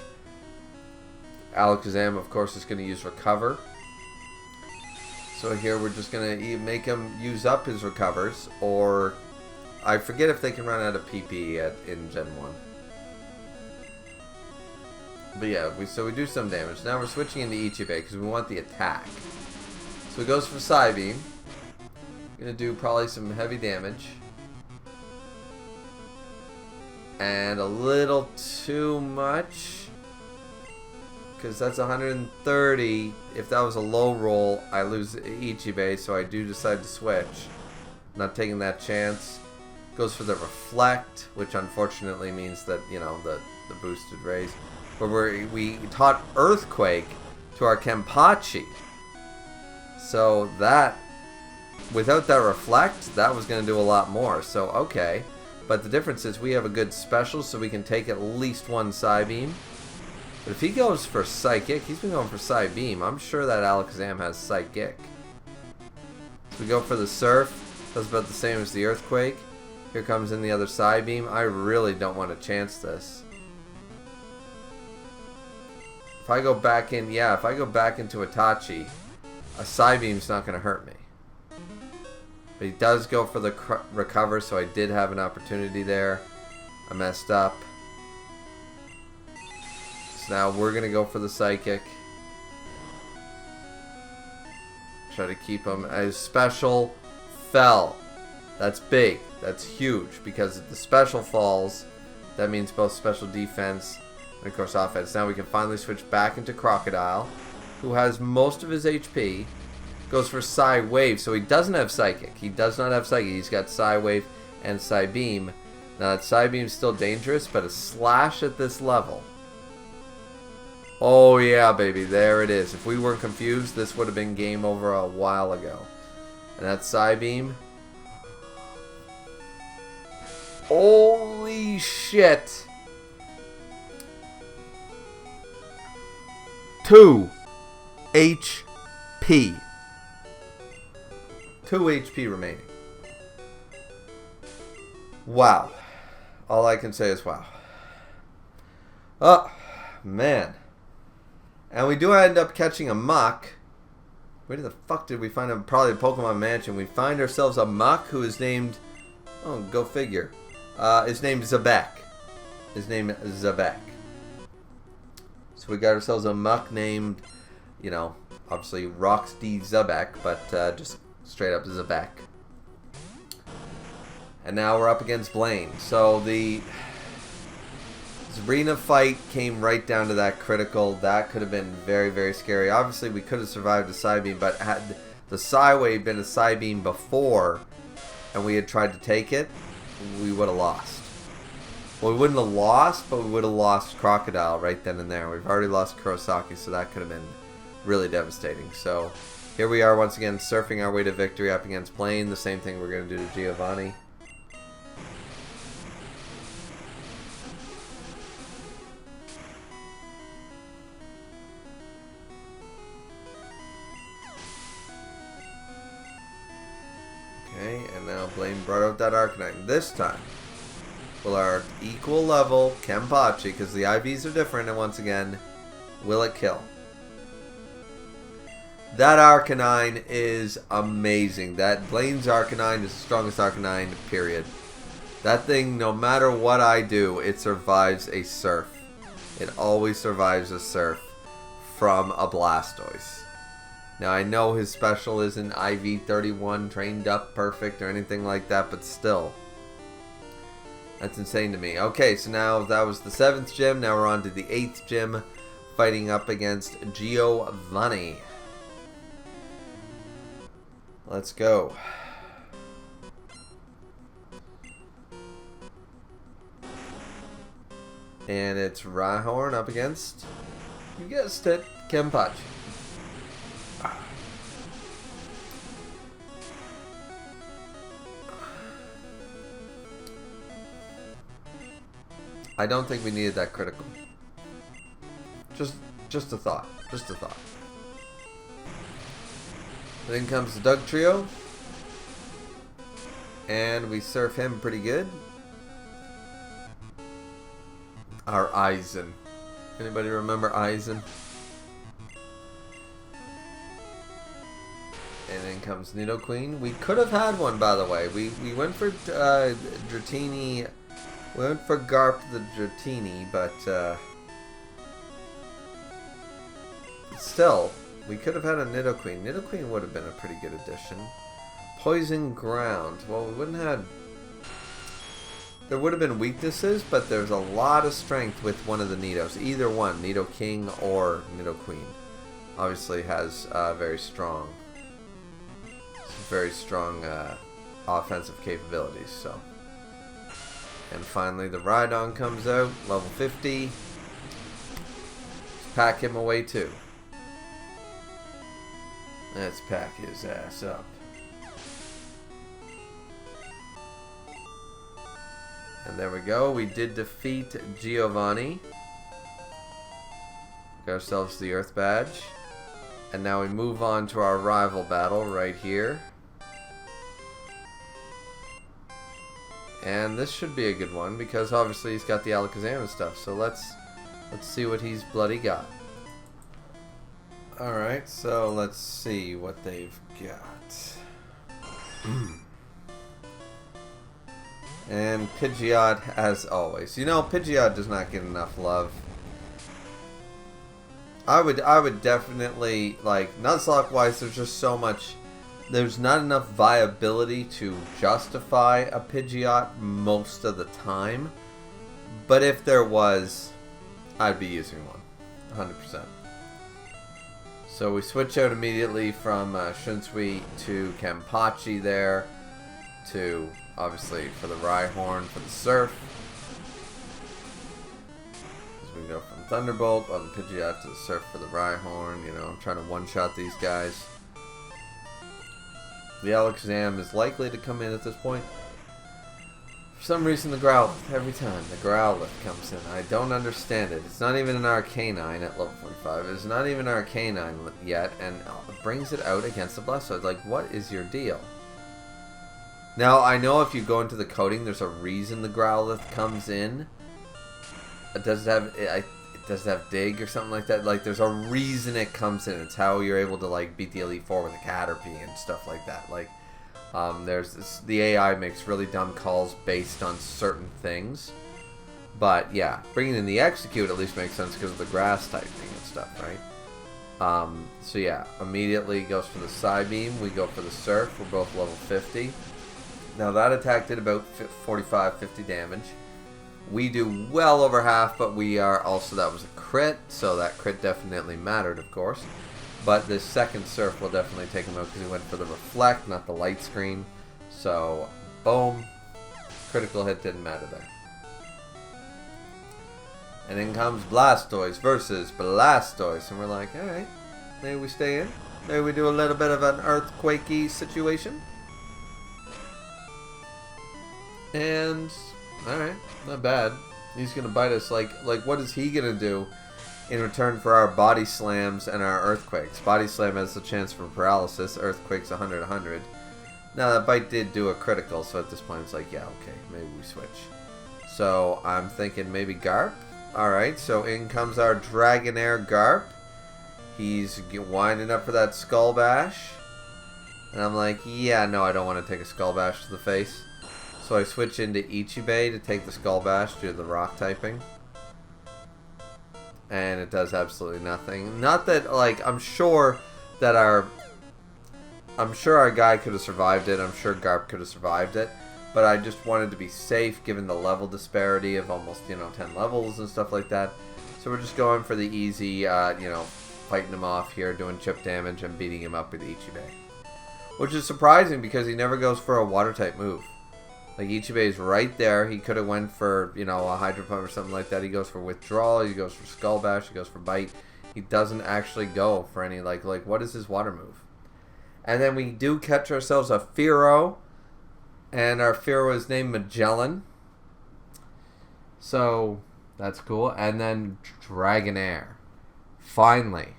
Alakazam, of course, is going to use Recover. So here we're just going to make him use up his recovers, or I forget if they can run out of PP in Gen 1. But yeah, so we do some damage. Now we're switching into Ichibei because we want the attack. So he goes for Psybeam. Going to do probably some heavy damage. And a little too much, because that's 130. If that was a low roll, I lose Ichibei, so I do decide to switch. Not taking that chance. Goes for the Reflect, which unfortunately means that, you know, the boosted raise. But we taught Earthquake to our Kenpachi. So that, without that Reflect, that was going to do a lot more. So, okay. But the difference is we have a good special, so we can take at least one Psybeam. But if he goes for Psychic, he's been going for Psybeam. I'm sure that Alakazam has Psychic. So we go for the Surf. Does about the same as the Earthquake. Here comes in the other Psybeam. I really don't want to chance this. If I go back in, yeah, if I go back into Itachi, a Psybeam's not going to hurt me. But he does go for the Recover, so I did have an opportunity there. I messed up. So now we're going to go for the Psychic. Try to keep him. As special fell. That's big. That's huge. Because if the special falls, that means both special defense and, of course, offense. Now we can finally switch back into Crocodile, who has most of his HP. Goes for Psy Wave, so he doesn't have Psychic. He does not have Psychic. He's got Psy Wave and Psybeam. Now that Psybeam is still dangerous, but a Slash at this level. Oh yeah, baby, there it is. If we weren't confused, this would have been game over a while ago. And that Psybeam. Holy shit! 2 HP. 2 HP remaining. Wow. All I can say is wow. Oh, man. And we do end up catching a Muck. Where the fuck did we find him? Probably a Pokemon Mansion. We find ourselves a Muck who is named... Oh, go figure. His name is Zabek. His name is Zabek. So we got ourselves a Muck named, you know, obviously Roxy Zabek, but just straight up Zabek. And now we're up against Blaine. So the arena fight came right down to that critical. That could have been very, very scary. Obviously, we could have survived the Psybeam, but had the Psywave been a Psybeam before and we had tried to take it, we would have lost. Well, we wouldn't have lost, but we would have lost Crocodile right then and there. We've already lost Kurosaki, so that could have been really devastating. So here we are once again surfing our way to victory up against Blaine. The same thing we're going to do to Giovanni. Okay, and now Blaine brought out that Arcanine. This time, will our equal level Kenpachi, because the IVs are different, and once again, will it kill? That Arcanine is amazing. That Blaine's Arcanine is the strongest Arcanine, period. That thing, no matter what I do, it survives a Surf. It always survives a Surf from a Blastoise. Now, I know his special isn't IV31 trained up perfect or anything like that, but still. That's insane to me. Okay, so now that was the 7th gym. Now we're on to the 8th gym, fighting up against Giovanni. Let's go. And it's Rhyhorn up against, you guessed it, Kenpachi. I don't think we needed that critical. Just a thought. Just a thought. Then comes the Doug Trio. And we surf him pretty good. Our Aizen. Anybody remember Aizen? And then comes Nidoqueen. We could have had one, by the way. We went for Dratini. We went for Garp the Dratini, but still, we could have had a Nidoqueen. Nidoqueen would have been a pretty good addition. Poison Ground. Well, we wouldn't have... There would have been weaknesses, but there's a lot of strength with one of the Nidos. Either one, Nidoking or Nidoqueen. Obviously has very strong offensive capabilities, so... And finally, the Rhydon comes out, level 50. Let's pack him away too. Let's pack his ass up. And there we go. We did defeat Giovanni. Got ourselves the Earth Badge. And now we move on to our rival battle right here. And this should be a good one because obviously he's got the Alakazam and stuff. So let's see what he's bloody got. Alright, so let's see what they've got. And Pidgeot as always. You know, Pidgeot does not get enough love. I would definitely, like, Nuzlocke wise, there's just so much. There's not enough viability to justify a Pidgeot most of the time. But if there was, I'd be using one. 100%. So we switch out immediately from Shunsui to Kenpachi there. To, obviously, for the Rhyhorn, for the Surf. As we go from Thunderbolt on the Pidgeot to the Surf for the Rhyhorn. You know, I'm trying to one-shot these guys. The Alakazam is likely to come in at this point. For some reason, the Growlithe. Every time the Growlithe comes in, I don't understand it. It's not even an Arcanine at level 45. It's not even an Arcanine yet, and it brings it out against the Blastoise. Like, what is your deal? Now, I know if you go into the coding, there's a reason the Growlithe comes in. Does it have... does it have dig or something like that? Like, there's a reason it comes in. It's how you're able to, like, beat the Elite Four with a Caterpie and stuff like that. Like, there's this, the AI makes really dumb calls based on certain things. But, yeah, bringing in the Execute at least makes sense because of the grass typing and stuff, right? So, yeah, immediately goes for the Psybeam. We go for the Surf. We're both level 50. Now, that attack did about 45, 50 damage. We do well over half, but we are also, that was a crit, so that crit definitely mattered, of course. But this second Surf will definitely take him out because he went for the Reflect, not the Light Screen. So, boom. Critical hit didn't matter there. And in comes Blastoise versus Blastoise. And we're like, alright, maybe we stay in. Maybe we do a little bit of an earthquakey situation. And, alright, not bad. He's going to bite us. Like, what is he going to do in return for our Body Slams and our Earthquakes? Body Slam has the chance for paralysis. Earthquake's 100-100. Now, that bite did do a critical, so at this point it's like, yeah, okay, maybe we switch. So, I'm thinking maybe Garp. Alright, so in comes our Dragonair Garp. He's winding up for that Skull Bash. And I'm like, yeah, no, I don't want to take a Skull Bash to the face. So I switch into Ichibei to take the Skull Bash due to the rock typing. And it does absolutely nothing. Not that, like, I'm sure our guy could have survived it. I'm sure Garp could have survived it. But I just wanted to be safe given the level disparity of almost, 10 levels and stuff like that. So we're just going for the easy, fighting him off here, doing chip damage and beating him up with Ichibei. Which is surprising because he never goes for a water type move. Like, Ichibei is right there. He could have went for, a Hydro Pump or something like that. He goes for Withdrawal. He goes for Skull Bash. He goes for Bite. He doesn't actually go for any, like what is his water move? And then we do catch ourselves a Fearow. And our Fearow is named Magellan. So, that's cool. And then Dragonair finally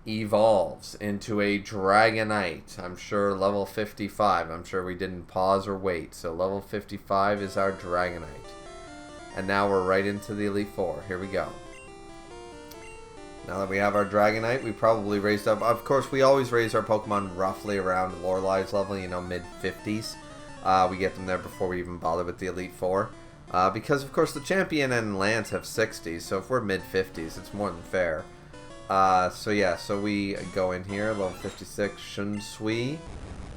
evolves into a Dragonite. I'm sure level 55. I'm sure we didn't pause or wait. So level 55 is our Dragonite. And now we're right into the Elite Four. Here we go. Now that we have our Dragonite, we probably raised up. Of course, we always raise our Pokemon roughly around Lorelei's level, mid-50s. We get them there before we even bother with the Elite Four. Because, of course, the Champion and Lance have 60s. So if we're mid-50s, it's more than fair. So we go in here, level 56, Shunsui.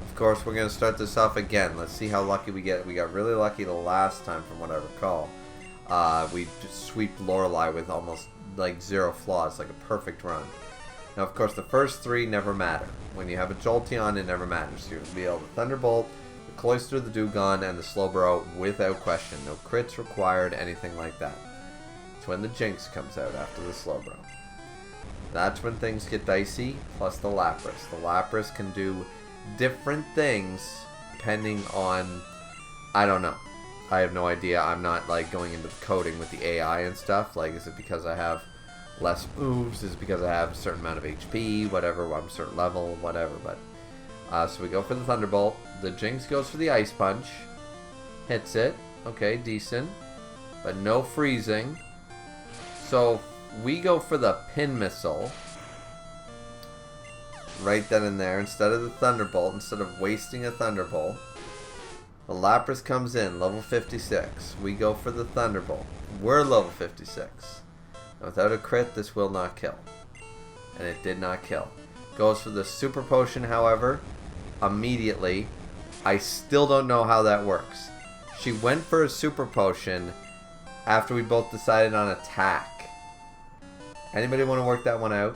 Of course, we're going to start this off again. Let's see how lucky we get. We got really lucky the last time, from what I recall. We just sweeped Lorelei with almost, like, 0 flaws, like a perfect run. Now, of course, the first 3 never matter. When you have a Jolteon, it never matters. You'll be able to Thunderbolt, the Cloyster, the Dewgong, and the Slowbro without question. No crits required, anything like that. It's when the Jinx comes out after the Slowbro. That's when things get dicey, plus the Lapras. The Lapras can do different things depending on, I don't know. I have no idea. I'm not, like, going into the coding with the AI and stuff. Like, is it because I have less moves? Is it because I have a certain amount of HP? Whatever, I'm a certain level, whatever. But so we go for the Thunderbolt. The Jinx goes for the Ice Punch. Hits it. Okay, decent. But no freezing. So we go for the Pin Missile. Right then and there. Instead of the Thunderbolt. Instead of wasting a Thunderbolt. The Lapras comes in. Level 56. We go for the Thunderbolt. We're level 56. And without a crit, this will not kill. And it did not kill. Goes for the Super Potion, however. Immediately. I still don't know how that works. She went for a Super Potion after we both decided on attack. Anybody want to work that one out?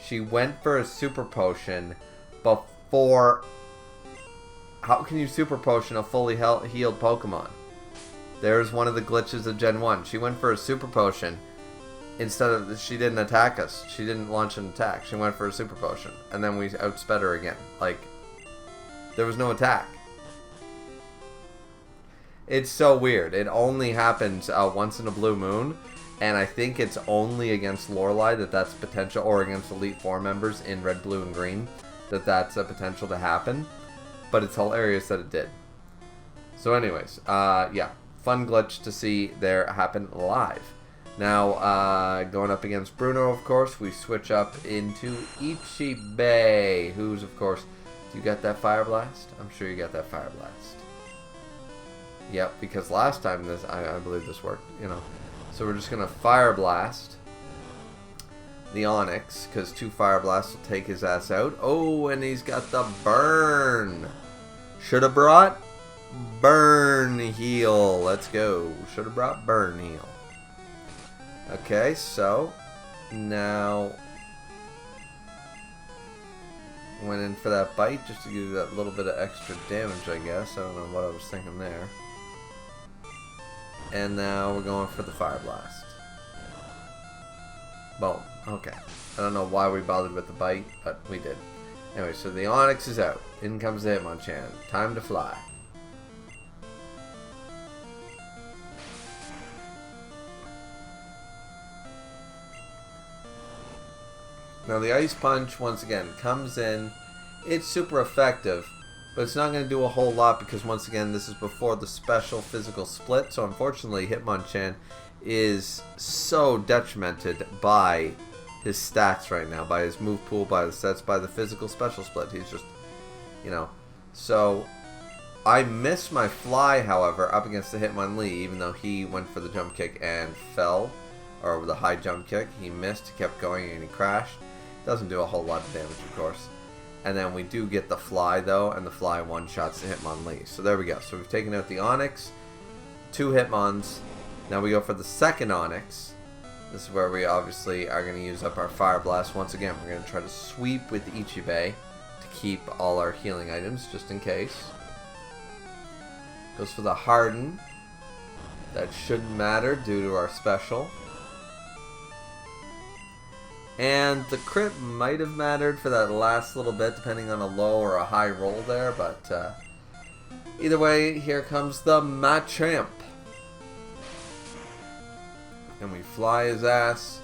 She went for a Super Potion before... How can you Super Potion a fully healed Pokemon? There's one of the glitches of Gen 1. She went for a Super Potion instead of... She didn't attack us. She didn't launch an attack. She went for a Super Potion. And then we outsped her again. Like, there was no attack. It's so weird. It only happens once in a blue moon. And I think it's only against Lorelei that's potential, or against Elite Four members in red, blue, and green, that's a potential to happen. But it's hilarious that it did. So anyways, yeah, fun glitch to see there happen live. Now, going up against Bruno, of course, we switch up into Ichibei, who's, of course, you got that Fire Blast? I'm sure you got that Fire Blast. Yep, because last time I believe this worked, you know. So we're just going to Fire Blast the Onyx, because 2 Fire Blasts will take his ass out. Oh, and he's got the Burn. Should have brought Burn Heal. Let's go. Should have brought Burn Heal. Okay, so now went in for that bite just to give you that little bit of extra damage, I guess. I don't know what I was thinking there. And now we're going for the Fire Blast. Boom. Okay. I don't know why we bothered with the bite, but we did. Anyway, so the Onyx is out. In comes the Hitmonchan. Time to fly. Now the Ice Punch, once again, comes in. It's super effective, but it's not going to do a whole lot because, once again, this is before the special physical split. So unfortunately, Hitmonchan is so detrimented by his stats right now, by his move pool, by the stats, by the physical special split. He's just, you know. So I missed my fly, however, up against the Hitmonlee, even though he went for the jump kick and fell, or the high jump kick. He missed, he kept going, and he crashed. Doesn't do a whole lot of damage, of course. And then we do get the fly, though, and the fly one-shots the Hitmonlee. So there we go. So we've taken out the Onyx, 2 Hitmons. Now we go for the second Onyx. This is where we obviously are going to use up our Fire Blast. Once again, we're going to try to sweep with Ichibei to keep all our healing items, just in case. Goes for the Harden. That shouldn't matter due to our special. And the crit might have mattered for that last little bit, depending on a low or a high roll there. But either way, here comes the Machamp. And we fly his ass.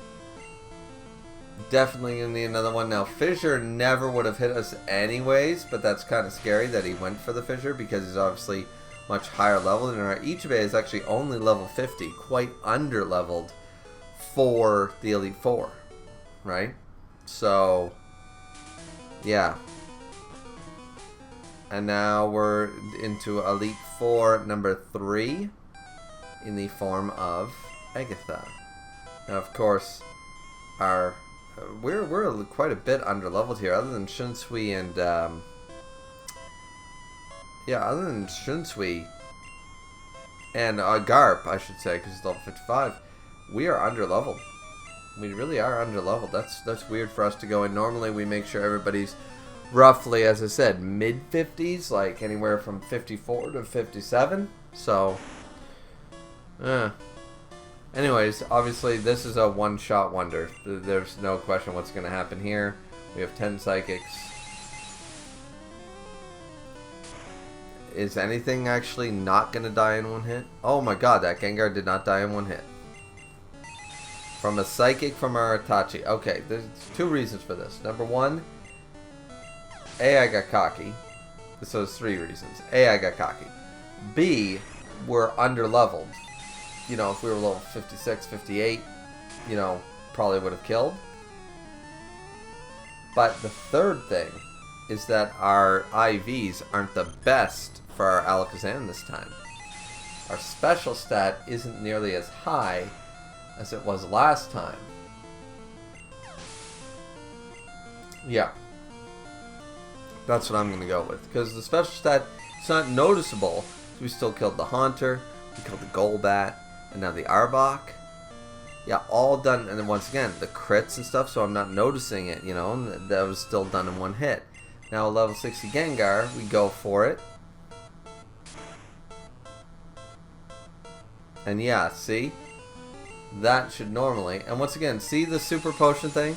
Definitely going to need another one. Now, Fissure never would have hit us anyways, but that's kind of scary that he went for the Fissure because he's obviously much higher level. And our Ichibei is actually only level 50, quite under-leveled for the Elite Four. Right? So, yeah. And now we're into Elite Four number 3 in the form of Agatha. Now, of course, our we're quite a bit under-leveled here, other than Shunsui and other than Shunsui and Garp, I should say, because it's level 55. We are under-leveled. We really are under-leveled. That's weird for us to go in. Normally, we make sure everybody's roughly, as I said, mid-50s, like anywhere from 54 to 57. So, anyways, obviously, this is a one-shot wonder. There's no question what's going to happen here. We have 10 Psychics. Is anything actually not going to die in one hit? Oh my god, that Gengar did not die in one hit. From a Psychic from our Itachi. Okay, there's 2 reasons for this. Number 1, A, I got cocky. So there's 3 reasons. A, I got cocky. B, we're under-leveled. You know, if we were level 56, 58, you know, probably would have killed. But the third thing is that our IVs aren't the best for our Alakazam this time. Our special stat isn't nearly as high as it was last time. Yeah. That's what I'm going to go with. Because the special stat, it's not noticeable. We still killed the Haunter, we killed the Golbat, and now the Arbok. Yeah, all done. And then once again, the crits and stuff, so I'm not noticing it, you know. That was still done in one hit. Now, level 60 Gengar, we go for it. And yeah, see? That should normally, and once again, see the Super Potion thing?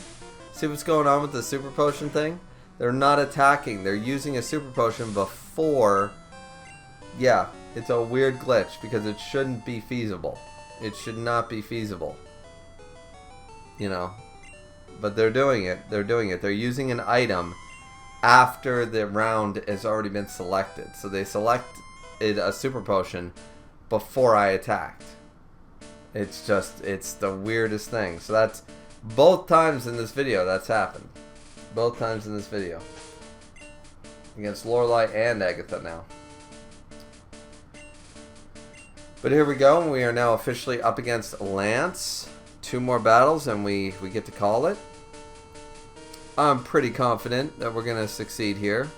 See what's going on with the Super Potion thing? They're not attacking. They're using a Super Potion before. Yeah, it's a weird glitch because it shouldn't be feasible. It should not be feasible. You know. But they're doing it. They're doing it. They're using an item after the round has already been selected. So they selected a Super Potion before I attacked. It's just, it's the weirdest thing. So that's both times in this video that's happened. Both times in this video. Against Lorelei and Agatha now. But here we go. We are now officially up against Lance. 2 more battles and we get to call it. I'm pretty confident that we're going to succeed here.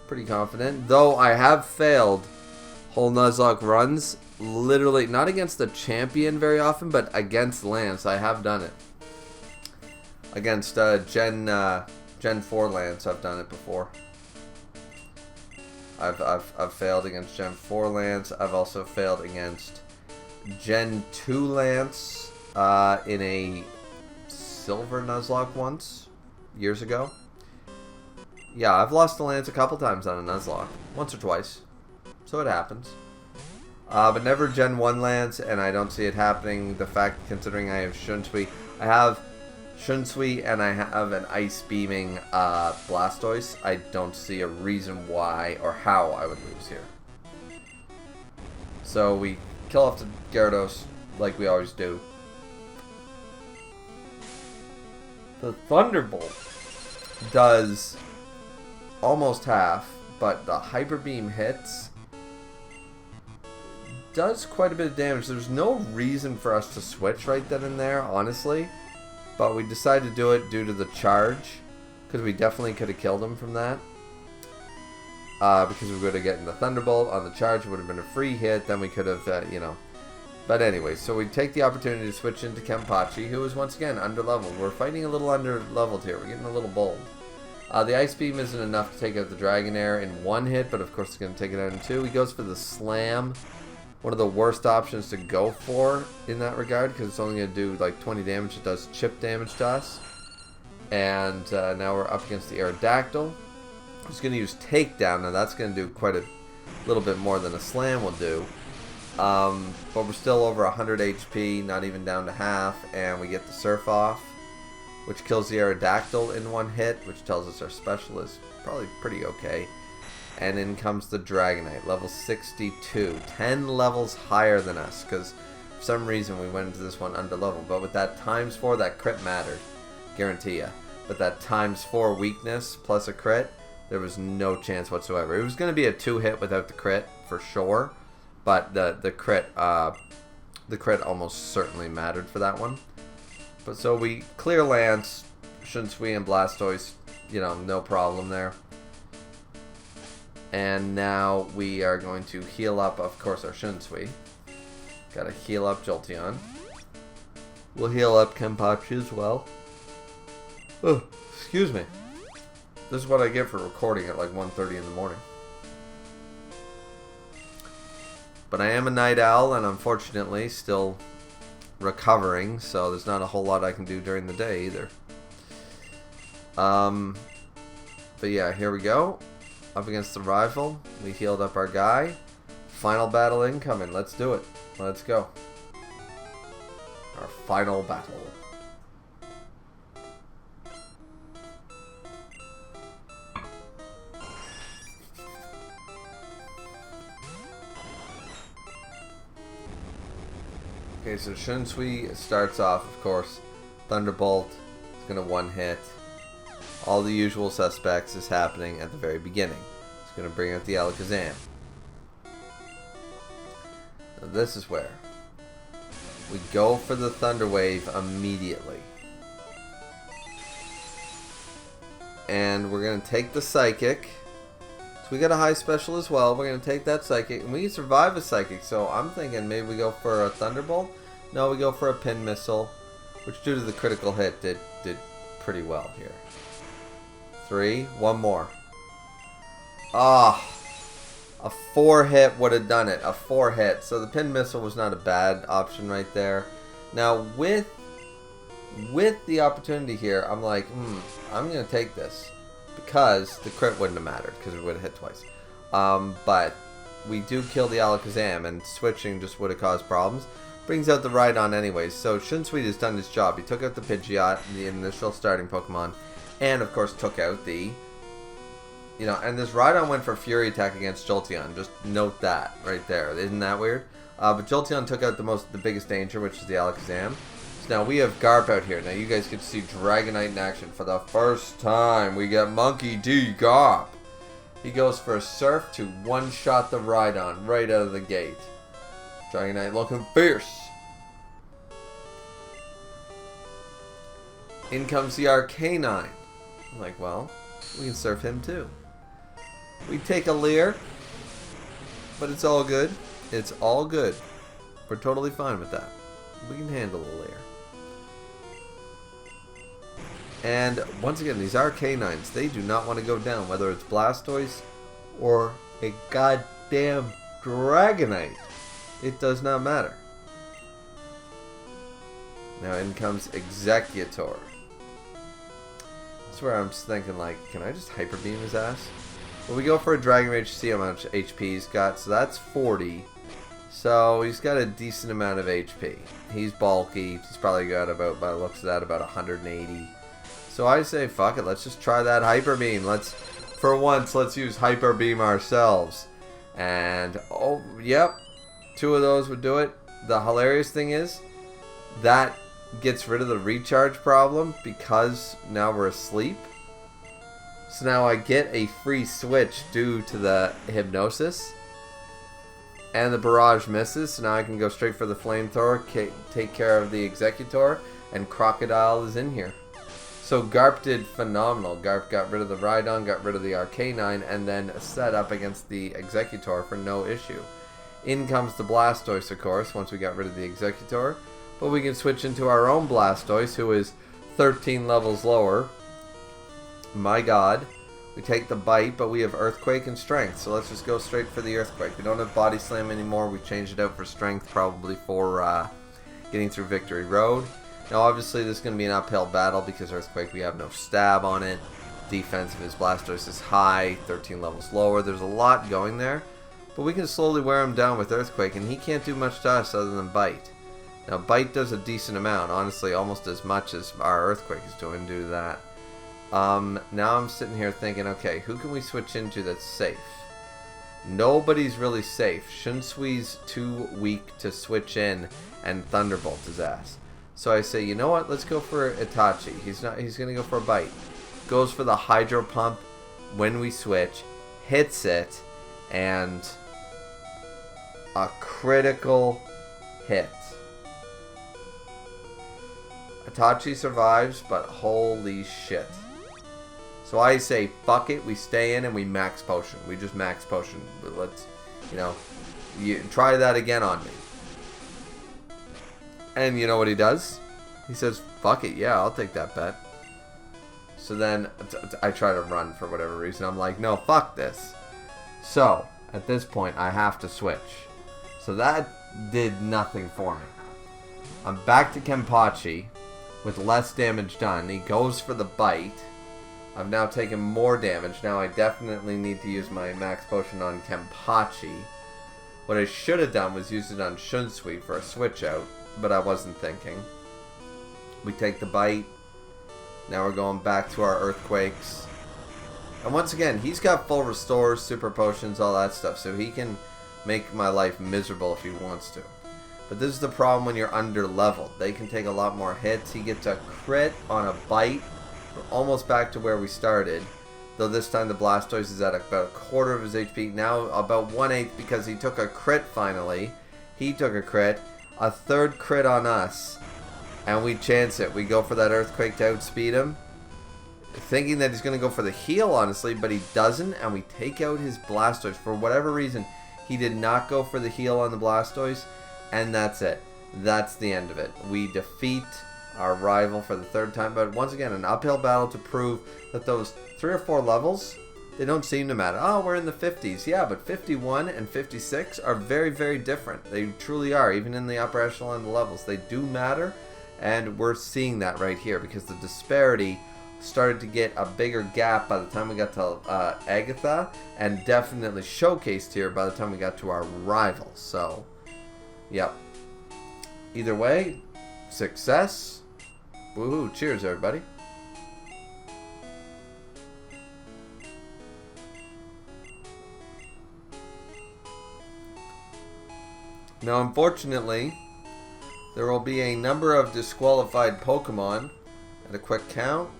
Pretty confident. Though I have failed whole Nuzlocke runs. Literally, not against the champion very often, but against Lance. I have done it. Against Gen 4 Lance, I've done it before. I've failed against Gen 4 Lance. I've also failed against Gen 2 Lance in a Silver Nuzlocke once, years ago. Yeah, I've lost to Lance a couple times on a Nuzlocke. Once or twice. So it happens. But never Gen 1 Lance, and I don't see it happening. The fact, considering I have Shunsui. I have Shunsui and I have an Ice Beaming Blastoise. I don't see a reason why or how I would lose here. So we kill off the Gyarados like we always do. The Thunderbolt does almost half, but the Hyper Beam hits does quite a bit of damage. There's no reason for us to switch right then and there, honestly, but we decided to do it due to the charge, because we definitely could have killed him from that. Because we would have gotten the Thunderbolt on the charge, it would have been a free hit, then we could have, you know. But anyway, so we take the opportunity to switch into Kenpachi, who is once again under-leveled. We're fighting a little under-leveled here. We're getting a little bold. The Ice Beam isn't enough to take out the Dragonair in 1 hit, but of course it's going to take it out in 2. He goes for the Slam. One of the worst options to go for in that regard, because it's only going to do like 20 damage. It does chip damage to us. And now we're up against the Aerodactyl. He's going to use Takedown. Now that's going to do quite a little bit more than a Slam will do. But we're still over 100 HP, not even down to half, and we get the Surf off, which kills the Aerodactyl in 1 hit, which tells us our special is probably pretty okay. And in comes the Dragonite, level 62, 10 levels higher than us, because for some reason we went into this one under level. But with that ×4, that crit mattered, guarantee ya. But that ×4 weakness plus a crit, there was no chance whatsoever. It was going to be a 2-hit without the crit for sure. But the crit almost certainly mattered for that one. But so we clear Lance, Shunsui, and Blastoise, you know, no problem there. And now we are going to heal up, of course, our Shunsui. Gotta heal up Jolteon. We'll heal up Kenpachi as well. Oh, excuse me. This is what I get for recording at like 1:30 in the morning. But I am a night owl, and unfortunately still recovering, so there's not a whole lot I can do during the day either. But yeah, here we go. Up against the rival. We healed up our guy. Final battle incoming. Let's do it. Let's go. Our final battle. Okay, so Shunsui starts off, of course. Thunderbolt is going to 1-hit. All the usual suspects is happening at the very beginning. It's going to bring out the Alakazam. Now this is where we go for the Thunder Wave immediately. And we're going to take the Psychic. So we got a high special as well. We're going to take that Psychic. And we can survive a Psychic. So I'm thinking maybe we go for a Thunderbolt. No, we go for a Pin Missile. Which due to the critical hit did pretty well here. 3. One more. Ah. A 4-hit would have done it. A 4-hit. So the Pin Missile was not a bad option right there. Now with the opportunity here, I'm like, I'm going to take this. Because the crit wouldn't have mattered. Because it would have hit twice. But we do kill the Alakazam. And switching just would have caused problems. Brings out the Rhydon anyways. So Shunsui has done his job. He took out the Pidgeot, the initial starting Pokemon. And of course took out the... You know, and this Rhydon went for Fury Attack against Jolteon. Just note that right there. Isn't that weird? But Jolteon took out the biggest danger, which is the Alakazam. So now we have Garp out here. Now you guys get to see Dragonite in action for the first time. We get Monkey D. Garp. He goes for a Surf to one-shot the Rhydon right out of the gate. Dragonite looking fierce. In comes the Arcanine. I'm like, well, we can Surf him too. We take a Leer, but it's all good. It's all good. We're totally fine with that. We can handle a Leer. And once again, these Arcanines, they do not want to go down, whether it's Blastoise or a goddamn Dragonite. It does not matter. Now in comes Executor. That's where I'm just thinking, like, can I just Hyper Beam his ass? Well, we go for a Dragon Rage to see how much HP he's got. So that's 40. So he's got a decent amount of HP. He's bulky. He's probably got about, by the looks of that, about 180. So I say, fuck it. Let's just try that Hyper Beam. For once, let's use Hyper Beam ourselves. And, oh, yep. 2 of those would do it. The hilarious thing is, that gets rid of the recharge problem because now we're asleep. So now I get a free switch due to the Hypnosis. And the Barrage misses, so now I can go straight for the Flamethrower, take care of the Executor, and Crocodile is in here. So Garp did phenomenal. Garp got rid of the Rhydon, got rid of the Arcanine, and then set up against the Executor for no issue. In comes the Blastoise, of course, once we got rid of the Executor. But we can switch into our own Blastoise, who is 13 levels lower. My god. We take the Bite, but we have Earthquake and Strength. So let's just go straight for the Earthquake. We don't have Body Slam anymore. We changed it out for Strength, probably for getting through Victory Road. Now, obviously, this is going to be an uphill battle because Earthquake, we have no stab on it. Defense of his Blastoise is high, 13 levels lower. There's a lot going there. But we can slowly wear him down with Earthquake, and he can't do much to us other than Bite. Now, Bite does a decent amount, honestly, almost as much as our Earthquake is doing due to that. Now I'm sitting here thinking, okay, who can we switch into that's safe? Nobody's really safe. Shinsui's too weak to switch in and Thunderbolt his ass. So I say, you know what? Let's go for Itachi. He's going to go for a Bite. Goes for the Hydro Pump when we switch. Hits it. And a critical hit. Itachi survives, but holy shit. So I say, fuck it, we stay in and we max potion. We just max potion. But let's, you try that again on me. And you know what he does? He says, fuck it, yeah, I'll take that bet. So then I try to run for whatever reason. I'm like, no, fuck this. So, at this point, I have to switch. So that did nothing for me. I'm back to Kenpachi with less damage done. He goes for the Bite. I've now taken more damage. Now I definitely need to use my max potion on Kenpachi. What I should have done was use it on Shunsui for a switch out, but I wasn't thinking. We take the Bite. Now we're going back to our Earthquakes. And once again, he's got full restores, super potions, all that stuff, so he can make my life miserable if he wants to. But this is the problem when you're under leveled. They can take a lot more hits. He gets a crit on a Bite. We're almost back to where we started. Though this time the Blastoise is at about a quarter of his HP. Now about 1/8 because he took a crit finally. He took a crit. A third crit on us. And we chance it. We go for that Earthquake to outspeed him. Thinking that he's going to go for the heal, honestly. But he doesn't. And we take out his Blastoise. For whatever reason, he did not go for the heal on the Blastoise. And that's it. That's the end of it. We defeat our rival for the third time. But once again, an uphill battle to prove that those 3 or 4 levels, they don't seem to matter. Oh, we're in the 50s. Yeah, but 51 and 56 are very, very different. They truly are. Even in the upper echelon of the levels, they do matter. And we're seeing that right here because the disparity started to get a bigger gap by the time we got to Agatha, and definitely showcased here by the time we got to our rival. So, yep. Either way, success. Woohoo. Cheers, everybody. Now, unfortunately, there will be a number of disqualified Pokemon. At a quick count.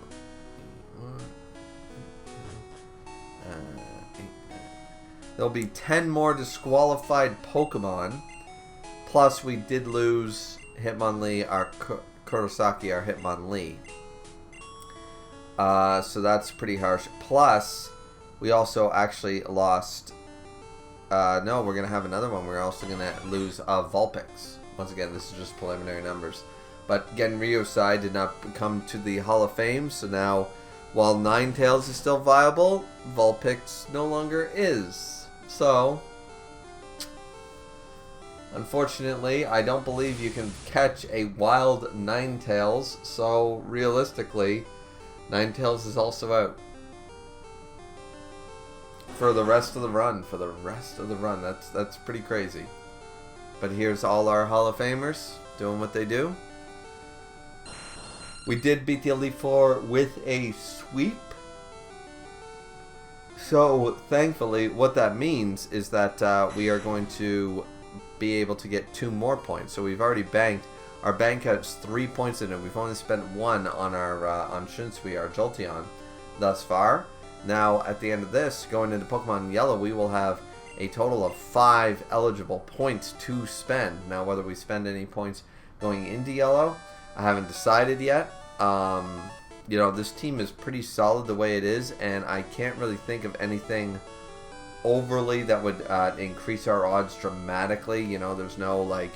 There'll be 10 more disqualified Pokemon. Plus, we did lose Hitmonlee, our Kurosaki, our Hitmonlee. So that's pretty harsh. Plus, we also actually lost... no, we're going to have another one. We're also going to lose Vulpix. Once again, this is just preliminary numbers. But Genryosai did not come to the Hall of Fame, so now, while Ninetales is still viable, Vulpix no longer is. So, unfortunately, I don't believe you can catch a wild Ninetales, so realistically, Ninetales is also out. For the rest of the run, that's pretty crazy. But here's all our Hall of Famers doing what they do. We did beat the Elite Four with a sweep. So, thankfully, what that means is that we are going to be able to get 2 more points. So we've already banked. Our bank has 3 points in it. We've only spent 1 on our on Shunsui, our Jolteon, thus far. Now, at the end of this, going into Pokemon Yellow, we will have a total of 5 eligible points to spend. Now, whether we spend any points going into Yellow, I haven't decided yet. You know, this team is pretty solid the way it is, and I can't really think of anything overly that would increase our odds dramatically. You know, there's no, like,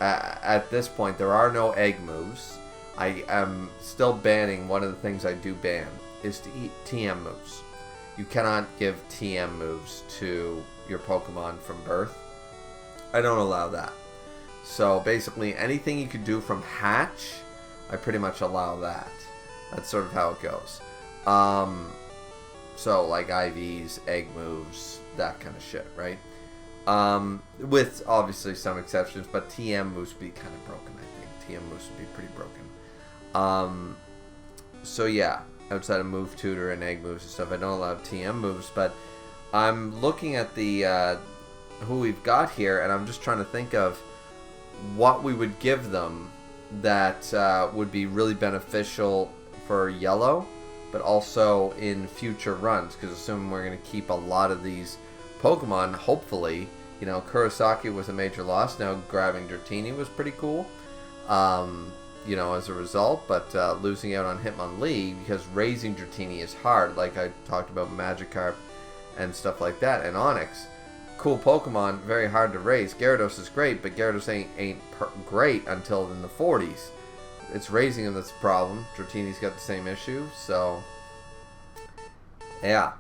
at this point, there are no egg moves. I am still banning, one of the things I do ban is to eat TM moves. You cannot give TM moves to your Pokemon from birth. I don't allow that. So basically anything you could do from hatch, I pretty much allow that. That's sort of how it goes. So like IVs, egg moves, that kind of shit, right? With obviously some exceptions, but TM moves would be kind of broken, I think. TM moves would be pretty broken. So yeah, outside of move tutor and egg moves and stuff, I don't allow TM moves, but I'm looking at the who we've got here, and I'm just trying to think of what we would give them that would be really beneficial for Yellow, but also in future runs, because assuming we're going to keep a lot of these Pokemon, hopefully, you know, Kurosaki was a major loss. Now grabbing Dratini was pretty cool, you know, as a result, but losing out on Hitmonlee, because raising Dratini is hard, like I talked about Magikarp and stuff like that, and Onix. Cool Pokemon, very hard to raise. Gyarados is great, but Gyarados ain't great until in the 40s. It's raising him that's a problem. Dratini's got the same issue, so yeah.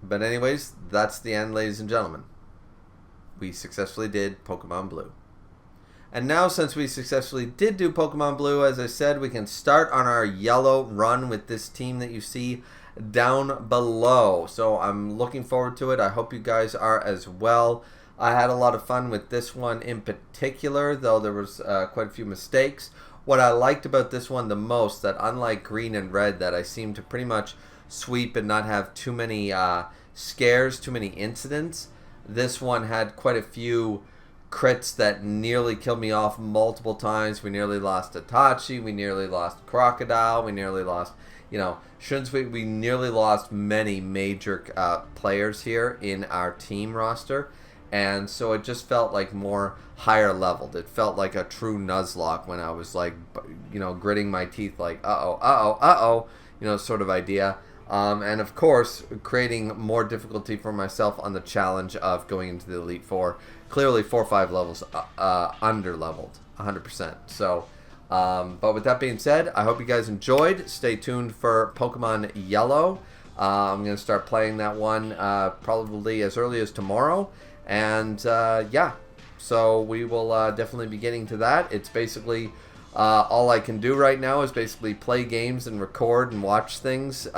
But anyways, that's the end, ladies and gentlemen. We successfully did Pokemon Blue. And now, since we successfully did do Pokemon Blue, as I said, we can start on our Yellow run with this team that you see down below. So I'm looking forward to it. I hope you guys are as well. I had a lot of fun with this one in particular, though there was quite a few mistakes. What I liked about this one the most, that unlike Green and Red, that I seemed to pretty much sweep and not have too many scares, too many incidents, this one had quite a few crits that nearly killed me off multiple times. We nearly lost Itachi, we nearly lost Crocodile, we nearly lost, you know, Shunsui. We nearly lost many major players here in our team roster, and so it just felt like more higher leveled. It felt like a true Nuzlocke when I was like, you know, gritting my teeth like, you know, sort of idea. And of course, creating more difficulty for myself on the challenge of going into the Elite Four. Clearly 4 or 5 levels under leveled, 100%. So, but with that being said, I hope you guys enjoyed. Stay tuned for Pokemon Yellow. I'm going to start playing that one probably as early as tomorrow. And yeah, so we will definitely be getting to that. It's basically all I can do right now is basically play games and record and watch things,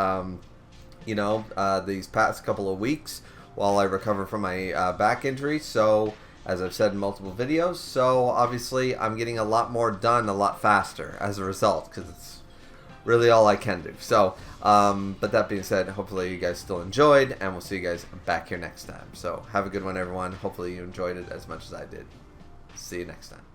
you know, these past couple of weeks while I recover from my back injury. So, as I've said in multiple videos, so obviously I'm getting a lot more done a lot faster as a result, because it's really all I can do. So, but that being said, hopefully you guys still enjoyed, and we'll see you guys back here next time. So, have a good one, everyone. Hopefully you enjoyed it as much as I did. See you next time.